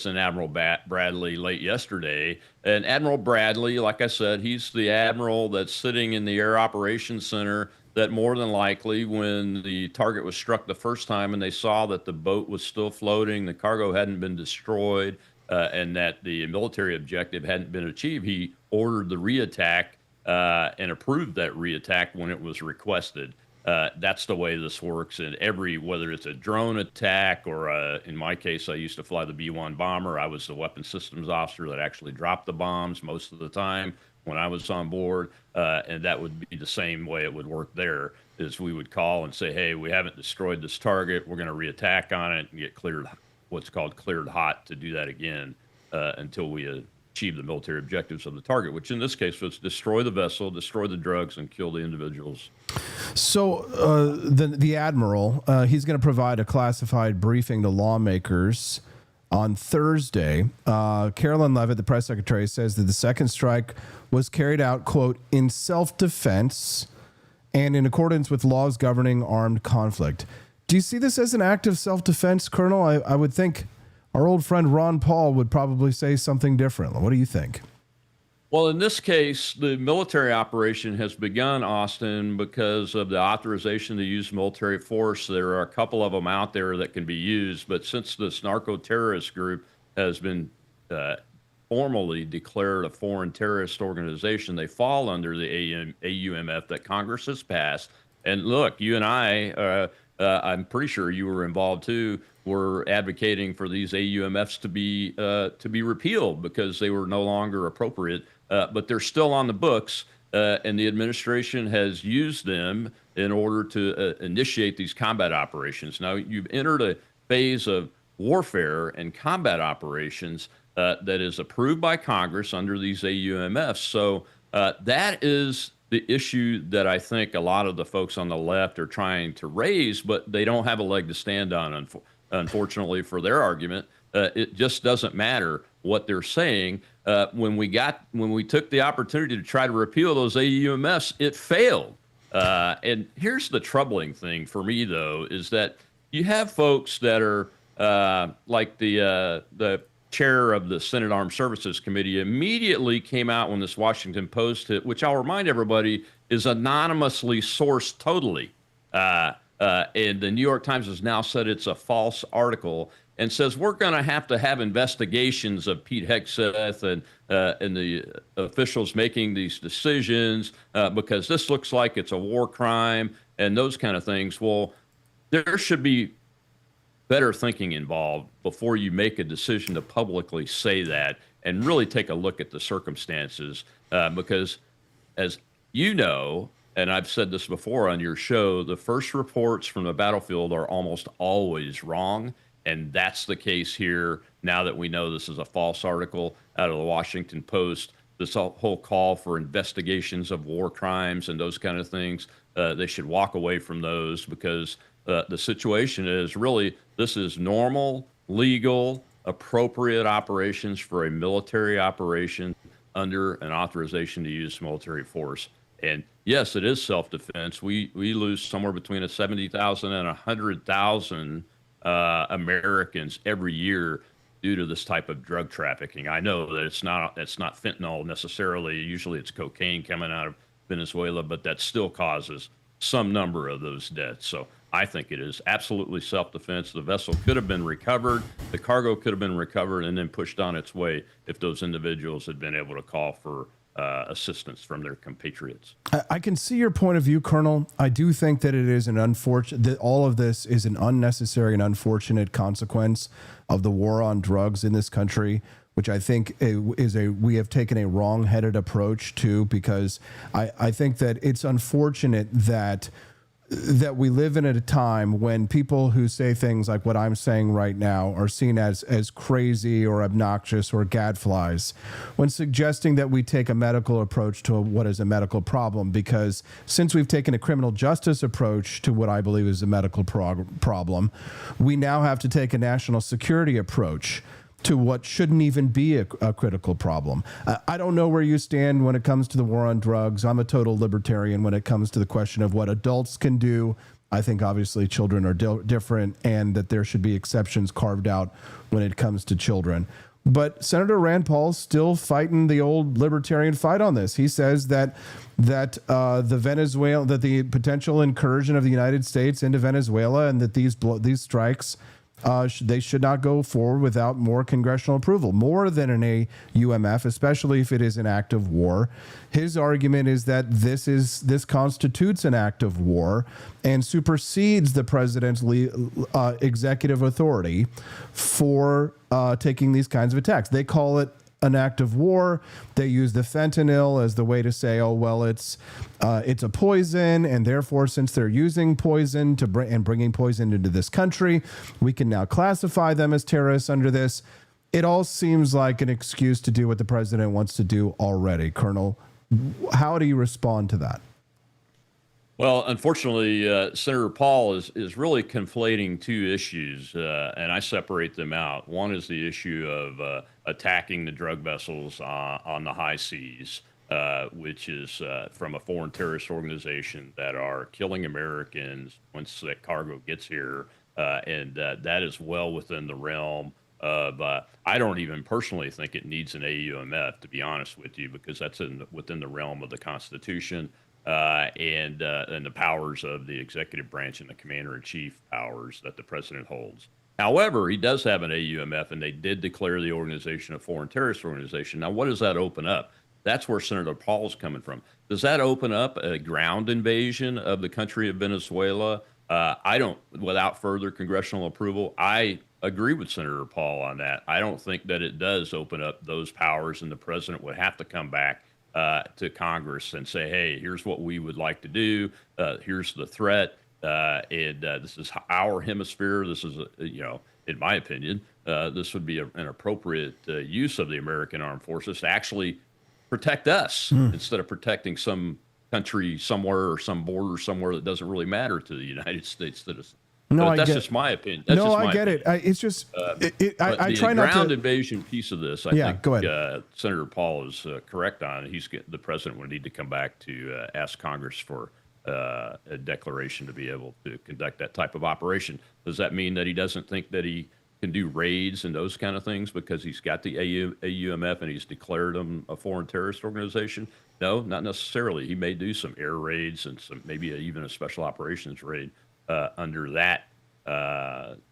in Admiral Bradley late yesterday. And Admiral Bradley, like I said, he's the admiral that's sitting in the Air Operations Center that more than likely, when the target was struck the first time and they saw that the boat was still floating, the cargo hadn't been destroyed, and that the military objective hadn't been achieved, he ordered the reattack and approved that reattack when it was requested. That's the way this works in whether it's a drone attack or in my case, I used to fly the B-1 bomber. I was the weapons systems officer that actually dropped the bombs most of the time when I was on board, and that would be the same way it would work there, is we would call and say, hey, we haven't destroyed this target. We're going to reattack on it and get cleared, what's called cleared hot, to do that again until we achieve the military objectives of the target, which in this case was destroy the vessel, destroy the drugs, and kill the individuals. So the admiral, he's going to provide a classified briefing to lawmakers on Thursday. Carolyn Leavitt, the press secretary, says that the second strike was carried out, quote, in self-defense and in accordance with laws governing armed conflict. Do you see this as an act of self-defense, Colonel? I would think our old friend Ron Paul would probably say something different. What do you think? Well, in this case, the military operation has begun, Austin, because of the authorization to use military force. There are a couple of them out there that can be used, but since this narco-terrorist group has been formally declared a foreign terrorist organization, they fall under the AUMF that Congress has passed. And look, you and I, I'm pretty sure you were involved too, were advocating for these AUMFs to be repealed because they were no longer appropriate. But they're still on the books, and the administration has used them in order to initiate these combat operations. Now, you've entered a phase of warfare and combat operations that is approved by Congress under these AUMFs. So that is the issue that I think a lot of the folks on the left are trying to raise, but they don't have a leg to stand on, unfortunately, for their argument. It just doesn't matter what they're saying. When we took the opportunity to try to repeal those AUMFs, it failed. And here's the troubling thing for me, though, is that you have folks that are like the chair of the Senate Armed Services Committee immediately came out when this Washington Post hit, which I'll remind everybody is anonymously sourced totally. And the New York Times has now said it's a false article and says we're going to have investigations of Pete Hegseth and the officials making these decisions because this looks like it's a war crime and those kind of things. Well, there should be better thinking involved before you make a decision to publicly say that, and really take a look at the circumstances because, as you know, and I've said this before on your show, the first reports from the battlefield are almost always wrong. And that's the case here now that we know this is a false article out of the Washington Post. This whole call for investigations of war crimes and those kind of things, they should walk away from those because the situation is really, this is normal, legal, appropriate operations for a military operation under an authorization to use military force. And yes, it is self-defense. We lose somewhere between 70,000 and 100,000 Americans every year due to this type of drug trafficking. I know that it's not fentanyl necessarily. Usually it's cocaine coming out of Venezuela, but that still causes some number of those deaths. So I think it is absolutely self-defense. The vessel could have been recovered. The cargo could have been recovered and then pushed on its way if those individuals had been able to call for assistance from their compatriots. I can see your point of view, Colonel. I do think that it is an unfortunate, that all of this is an unnecessary and unfortunate consequence of the war on drugs in this country, which I think we have taken a wrong-headed approach to, because I think that it's unfortunate that we live in at a time when people who say things like what I'm saying right now are seen as crazy or obnoxious or gadflies, when suggesting that we take a medical approach to what is a medical problem, because since we've taken a criminal justice approach to what I believe is a medical problem, we now have to take a national security approach to what shouldn't even be a critical problem. I don't know where you stand when it comes to the war on drugs. I'm a total libertarian when it comes to the question of what adults can do. I think obviously children are different, and that there should be exceptions carved out when it comes to children. But Senator Rand Paul's still fighting the old libertarian fight on this. He says that the potential incursion of the United States into Venezuela, and that these strikes, they should not go forward without more congressional approval, more than an AUMF, especially if it is an act of war. His argument is that this constitutes an act of war and supersedes the president's executive authority for taking these kinds of attacks. They call it an act of war. They use the fentanyl as the way to say, oh, well, it's a poison, and therefore, since they're using poison and bringing poison into this country, we can now classify them as terrorists under this. It all seems like an excuse to do what the president wants to do already. Colonel, how do you respond to that? Well, unfortunately, Senator Paul is really conflating two issues, and I separate them out. One is the issue of attacking the drug vessels on the high seas, which is from a foreign terrorist organization that are killing Americans once that cargo gets here, and that is well within the realm of, I don't even personally think it needs an AUMF, to be honest with you, because that's within the realm of the Constitution. And the powers of the executive branch and the commander-in-chief powers that the president holds. However, he does have an AUMF, and they did declare the organization a foreign terrorist organization. Now, what does that open up? That's where Senator Paul's coming from. Does that open up a ground invasion of the country of Venezuela? I don't, without further congressional approval. I agree with Senator Paul on that. I don't think that it does open up those powers, and the president would have to come back to Congress and say, hey, here's what we would like to do. Here's the threat. And this is our hemisphere. This is, in my opinion, this would be an appropriate use of the American armed forces to actually protect us instead of protecting some country somewhere or some border somewhere that doesn't really matter to the United States citizens. No, that's just my opinion. I get it. It's just I try not to. The ground invasion piece of this, I think go ahead. Senator Paul is correct on. The president would need to come back to ask Congress for a declaration to be able to conduct that type of operation. Does that mean that he doesn't think that he can do raids and those kind of things because he's got the AUMF and he's declared them a foreign terrorist organization? No, not necessarily. He may do some air raids and maybe even a special operations raid under that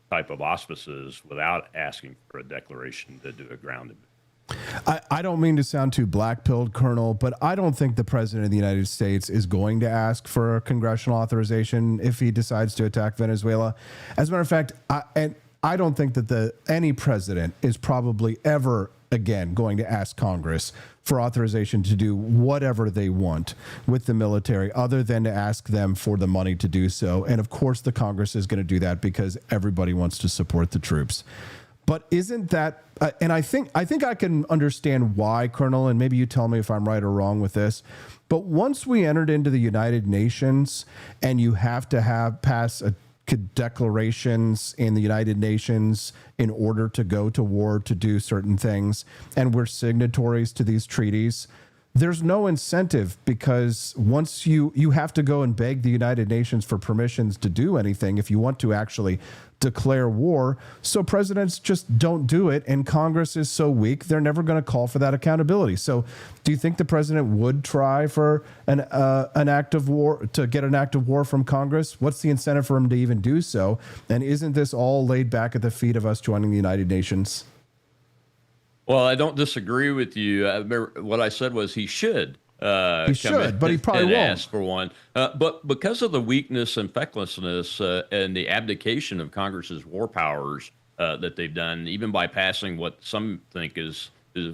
type of auspices without asking for a declaration to do a ground invasion. I don't mean to sound too black-pilled, Colonel, but I don't think the president of the United States is going to ask for a congressional authorization if he decides to attack Venezuela. As a matter of fact, I don't think that any president is probably ever again going to ask Congress for authorization to do whatever they want with the military, other than to ask them for the money to do so. And of course, the Congress is going to do that because everybody wants to support the troops. But isn't that, and I think I can understand why, Colonel, and maybe you tell me if I'm right or wrong with this, but once we entered into the United Nations and you have to pass declarations in the United Nations in order to go to war to do certain things, and we're signatories to these treaties, there's no incentive, because once you have to go and beg the United Nations for permissions to do anything if you want to actually declare war. So presidents just don't do it, and Congress is so weak they're never going to call for that accountability. So do you think the president would try for an act of war, to get an act of war from Congress? What's the incentive for him to even do so? And isn't this all laid back at the feet of us joining the United Nations? Well, I don't disagree with you. What I said was he should. He should, but he probably won't. Ask for one. But because of the weakness and fecklessness and the abdication of Congress's war powers that they've done, even by passing what some think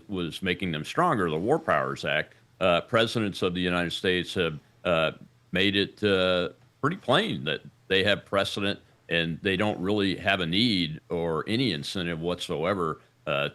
was making them stronger, the War Powers Act, presidents of the United States have made it pretty plain that they have precedent and they don't really have a need or any incentive whatsoever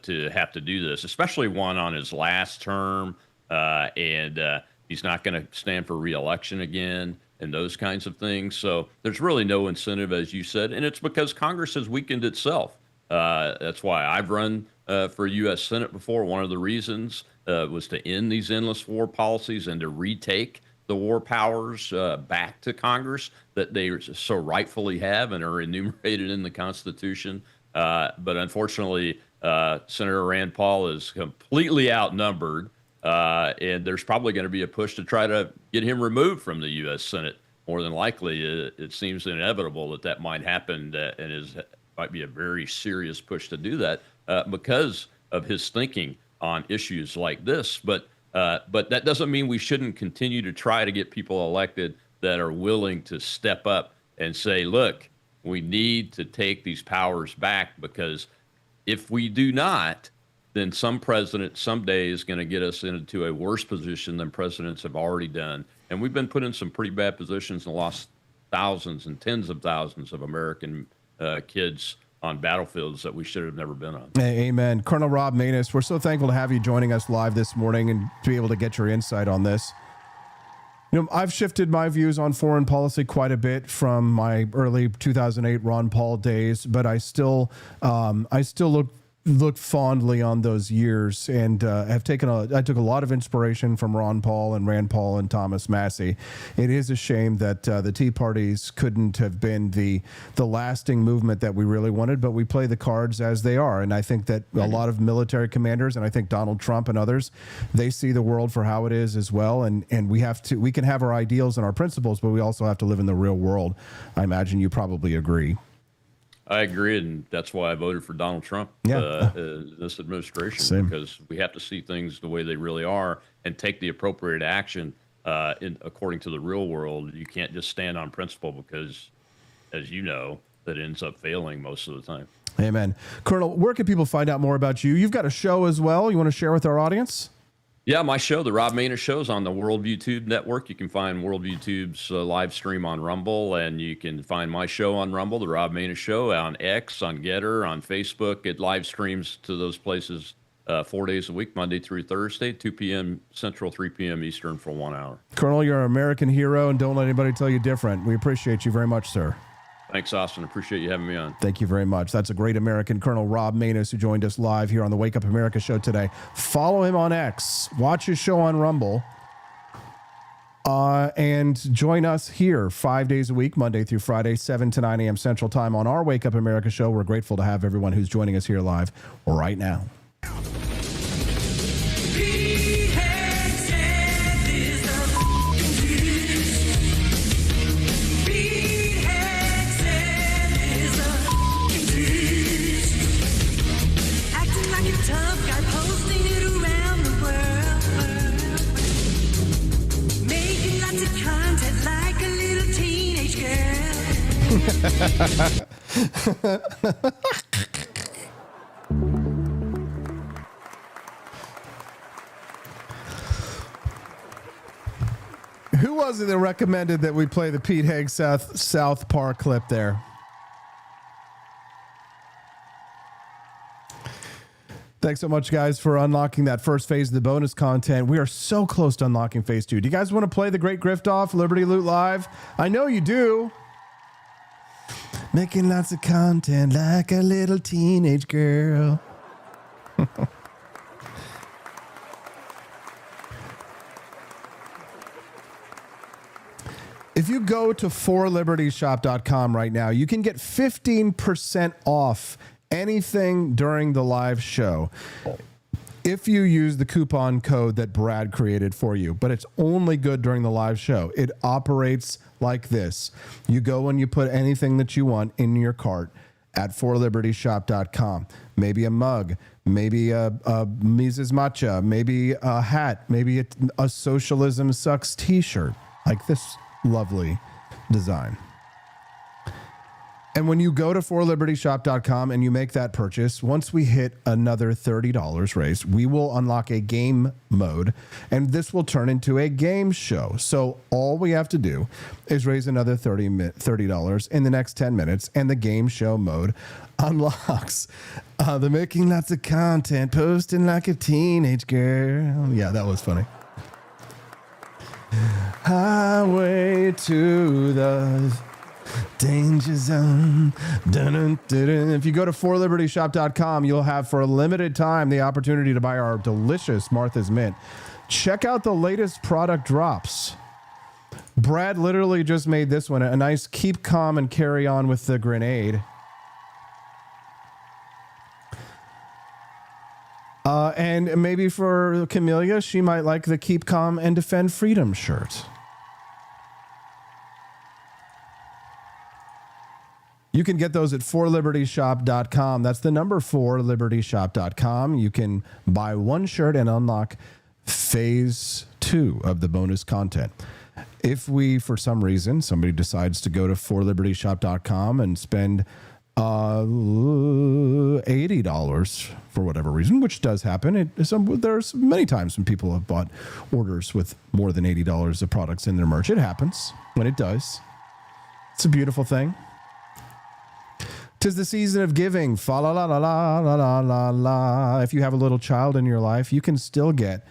to have to do this, especially one on his last term. And he's not going to stand for re-election again and those kinds of things. So there's really no incentive, as you said, and it's because Congress has weakened itself. That's why I've run for U.S. Senate before. One of the reasons was to end these endless war policies and to retake the war powers back to Congress that they so rightfully have and are enumerated in the Constitution. But unfortunately, Senator Rand Paul is completely outnumbered. And there's probably going to be a push to try to get him removed from the U.S. Senate. More than likely, it seems inevitable that might happen, and might be a very serious push to do that because of his thinking on issues like this. But that doesn't mean we shouldn't continue to try to get people elected that are willing to step up and say, look, we need to take these powers back, because if we do not, then some president someday is going to get us into a worse position than presidents have already done. And we've been put in some pretty bad positions and lost thousands and tens of thousands of American kids on battlefields that we should have never been on. Amen. Colonel Rob Maness, we're so thankful to have you joining us live this morning and to be able to get your insight on this. You know, I've shifted my views on foreign policy quite a bit from my early 2008 Ron Paul days, but I still look fondly on those years, and I took a lot of inspiration from Ron Paul and Rand Paul and Thomas Massie. It is a shame that the Tea Parties couldn't have been the lasting movement that we really wanted, but we play the cards as they are. And I think that a lot of military commanders, and I think Donald Trump and others, they see the world for how it is as well. And we can have our ideals and our principles, but we also have to live in the real world. I imagine you probably agree. I agree, and that's why I voted for Donald Trump this administration, because we have to see things the way they really are and take the appropriate action according to the real world. You can't just stand on principle, because, as you know, that ends up failing most of the time. Amen. Colonel, where can people find out more about you? You've got a show as well you want to share with our audience? Yeah, my show, the Rob Maness Show, is on the Worldview Tube network. You can find Worldview Tube's live stream on Rumble, and you can find my show on Rumble, the Rob Maness Show, on X, on Getter, on Facebook. It live streams to those places 4 days a week, Monday through Thursday, 2 p.m. Central, 3 p.m. Eastern for 1 hour. Colonel, you're an American hero, and don't let anybody tell you different. We appreciate you very much, sir. Thanks, Austin. Appreciate you having me on. Thank you very much. That's a great American, Colonel Rob Maness, who joined us live here on the Wake Up America show today. Follow him on X. Watch his show on Rumble. And join us here 5 days a week, Monday through Friday, 7 to 9 a.m. Central Time on our Wake Up America show. We're grateful to have everyone who's joining us here live right now. Who was it that recommended that we play the Pete Hegseth South Park clip there? Thanks so much, guys, for unlocking that first phase of the bonus content. We are so close to unlocking phase 2. Do you guys want to play the Great Grift Off, Liberty Loot Live? I know you do. Making lots of content like a little teenage girl. If you go to forlibertyshop.com right now, you can get 15% off anything during the live show if you use the coupon code that Brad created for you, but it's only good during the live show. It operates like this. You go and you put anything that you want in your cart, at forlibertyshop.com. Maybe a mug, maybe a Mises Matcha, maybe a hat, maybe a Socialism Sucks t-shirt, like this lovely design. And when you go to forlibertyshop.com and you make that purchase, once we hit another $30 raised, we will unlock a game mode, and this will turn into a game show. So all we have to do is raise another $30 in the next 10 minutes, and the game show mode unlocks. The making lots of content, posting like a teenage girl. Yeah, that was funny. Highway to the danger zone. Dun, dun, dun, dun. If you go to forlibertyshop.com, you'll have for a limited time the opportunity to buy our delicious Martha's Mint. Check out the latest product drops. Brad literally just made this one, a nice keep calm and carry on with the grenade. And maybe for Camellia, she might like the keep calm and defend freedom shirt. You can get those at forlibertyshop.com. That's the number 4libertyshop.com. You can buy one shirt and unlock phase 2 of the bonus content. If we, for some reason, somebody decides to go to forlibertyshop.com and spend $80 for whatever reason, which does happen. There's many times when people have bought orders with more than $80 of products in their merch. It happens when it does. It's a beautiful thing. 'Tis the season of giving. Fa la la la la la la la. If you have a little child in your life, you can still get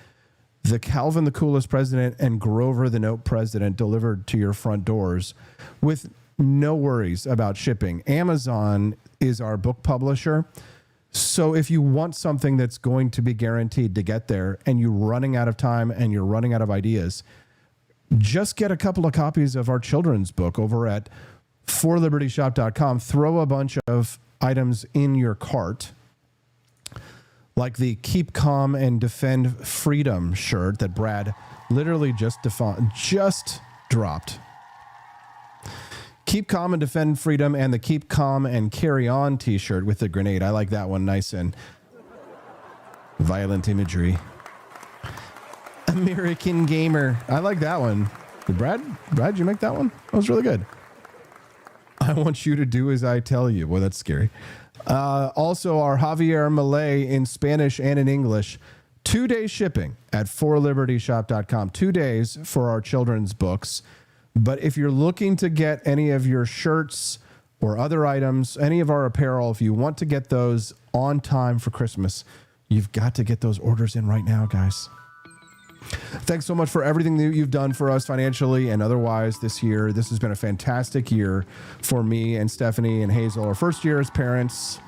the Calvin the Coolest President and Grover the Note President delivered to your front doors with no worries about shipping. Amazon is our book publisher. So if you want something that's going to be guaranteed to get there and you're running out of time and you're running out of ideas, just get a couple of copies of our children's book over at forlibertyshop.com. Throw a bunch of items in your cart, like the Keep Calm and Defend Freedom shirt that Brad literally just dropped. Keep Calm and Defend Freedom, and the Keep Calm and Carry On t-shirt with the grenade. I like that one, nice and violent imagery. American Gamer. I like that one. Brad, did you make that one? That was really good. I want you to do as I tell you. Well, that's scary. Also, our Javier Malay in Spanish and in English. 2-day shipping at forlibertyshop.com. 2 days for our children's books. But if you're looking to get any of your shirts or other items, any of our apparel, if you want to get those on time for Christmas, you've got to get those orders in right now, guys. Thanks so much for everything that you've done for us financially and otherwise this year. This has been a fantastic year for me and Stephanie and Hazel, our first year as parents.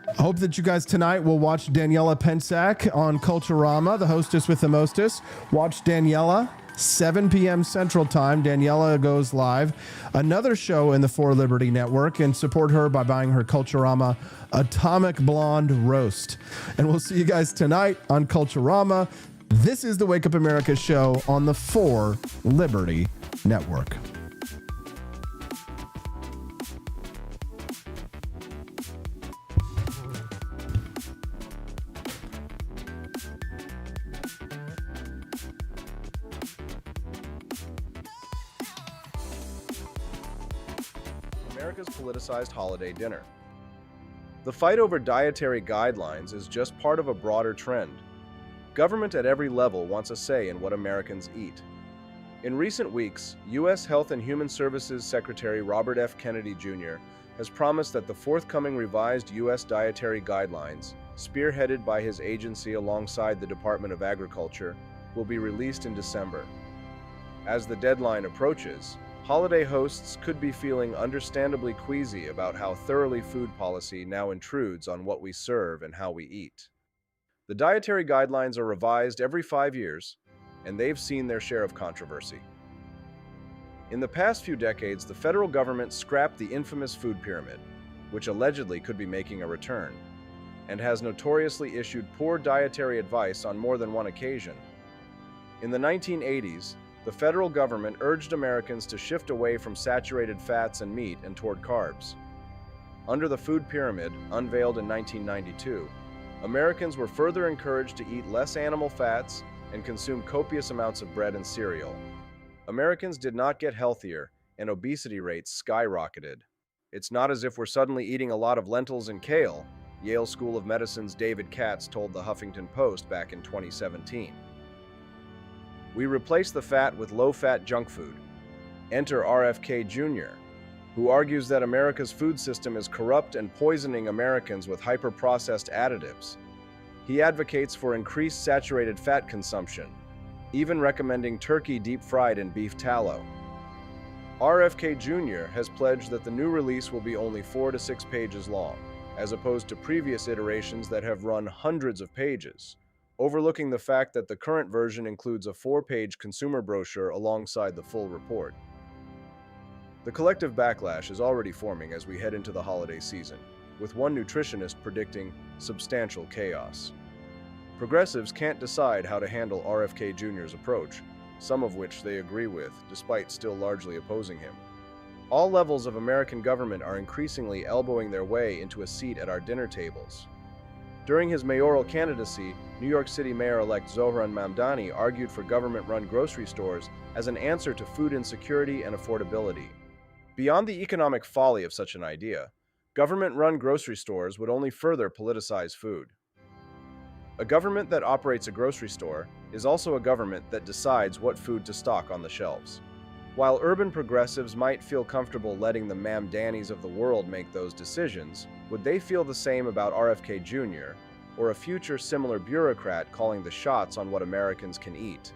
I hope that you guys tonight will watch Daniela Pensac on Culturama, the hostess with the mostest. Watch Daniela, 7 p.m. Central Time. Daniela goes live. Another show in the For Liberty Network, and support her by buying her Culturama Atomic Blonde Roast. And we'll see you guys tonight on Culturama. This is the Wake Up America show on the For Liberty Network. America's politicized holiday dinner. The fight over dietary guidelines is just part of a broader trend. Government at every level wants a say in what Americans eat. In recent weeks, U.S. Health and Human Services Secretary Robert F. Kennedy Jr. has promised that the forthcoming revised U.S. dietary guidelines, spearheaded by his agency alongside the Department of Agriculture, will be released in December. As the deadline approaches, holiday hosts could be feeling understandably queasy about how thoroughly food policy now intrudes on what we serve and how we eat. The dietary guidelines are revised every 5 years, and they've seen their share of controversy. In the past few decades, the federal government scrapped the infamous food pyramid, which allegedly could be making a return, and has notoriously issued poor dietary advice on more than one occasion. In the 1980s, the federal government urged Americans to shift away from saturated fats and meat and toward carbs. Under the food pyramid, unveiled in 1992, Americans were further encouraged to eat less animal fats and consume copious amounts of bread and cereal. Americans did not get healthier, and obesity rates skyrocketed. It's not as if we're suddenly eating a lot of lentils and kale, Yale School of Medicine's David Katz told the Huffington Post back in 2017. We replace the fat with low-fat junk food. Enter RFK Jr., who argues that America's food system is corrupt and poisoning Americans with hyper-processed additives. He advocates for increased saturated fat consumption, even recommending turkey deep-fried in beef tallow. RFK Jr. has pledged that the new release will be only 4 to 6 pages long, as opposed to previous iterations that have run hundreds of pages, overlooking the fact that the current version includes a 4-page consumer brochure alongside the full report. The collective backlash is already forming as we head into the holiday season, with one nutritionist predicting substantial chaos. Progressives can't decide how to handle RFK Jr.'s approach, some of which they agree with, despite still largely opposing him. All levels of American government are increasingly elbowing their way into a seat at our dinner tables. During his mayoral candidacy, New York City Mayor-elect Zohran Mamdani argued for government-run grocery stores as an answer to food insecurity and affordability. Beyond the economic folly of such an idea, government-run grocery stores would only further politicize food. A government that operates a grocery store is also a government that decides what food to stock on the shelves. While urban progressives might feel comfortable letting the Mamdanis of the world make those decisions, would they feel the same about RFK Jr. or a future similar bureaucrat calling the shots on what Americans can eat?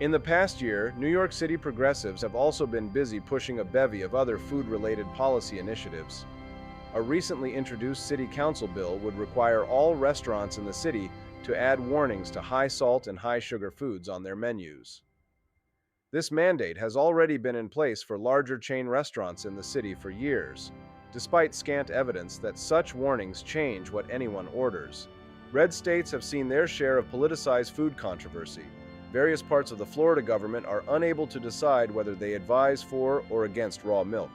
In the past year, New York City progressives have also been busy pushing a bevy of other food-related policy initiatives. A recently introduced city council bill would require all restaurants in the city to add warnings to high salt and high sugar foods on their menus. This mandate has already been in place for larger chain restaurants in the city for years, despite scant evidence that such warnings change what anyone orders. Red states have seen their share of politicized food controversy. Various parts of the Florida government are unable to decide whether they advise for or against raw milk.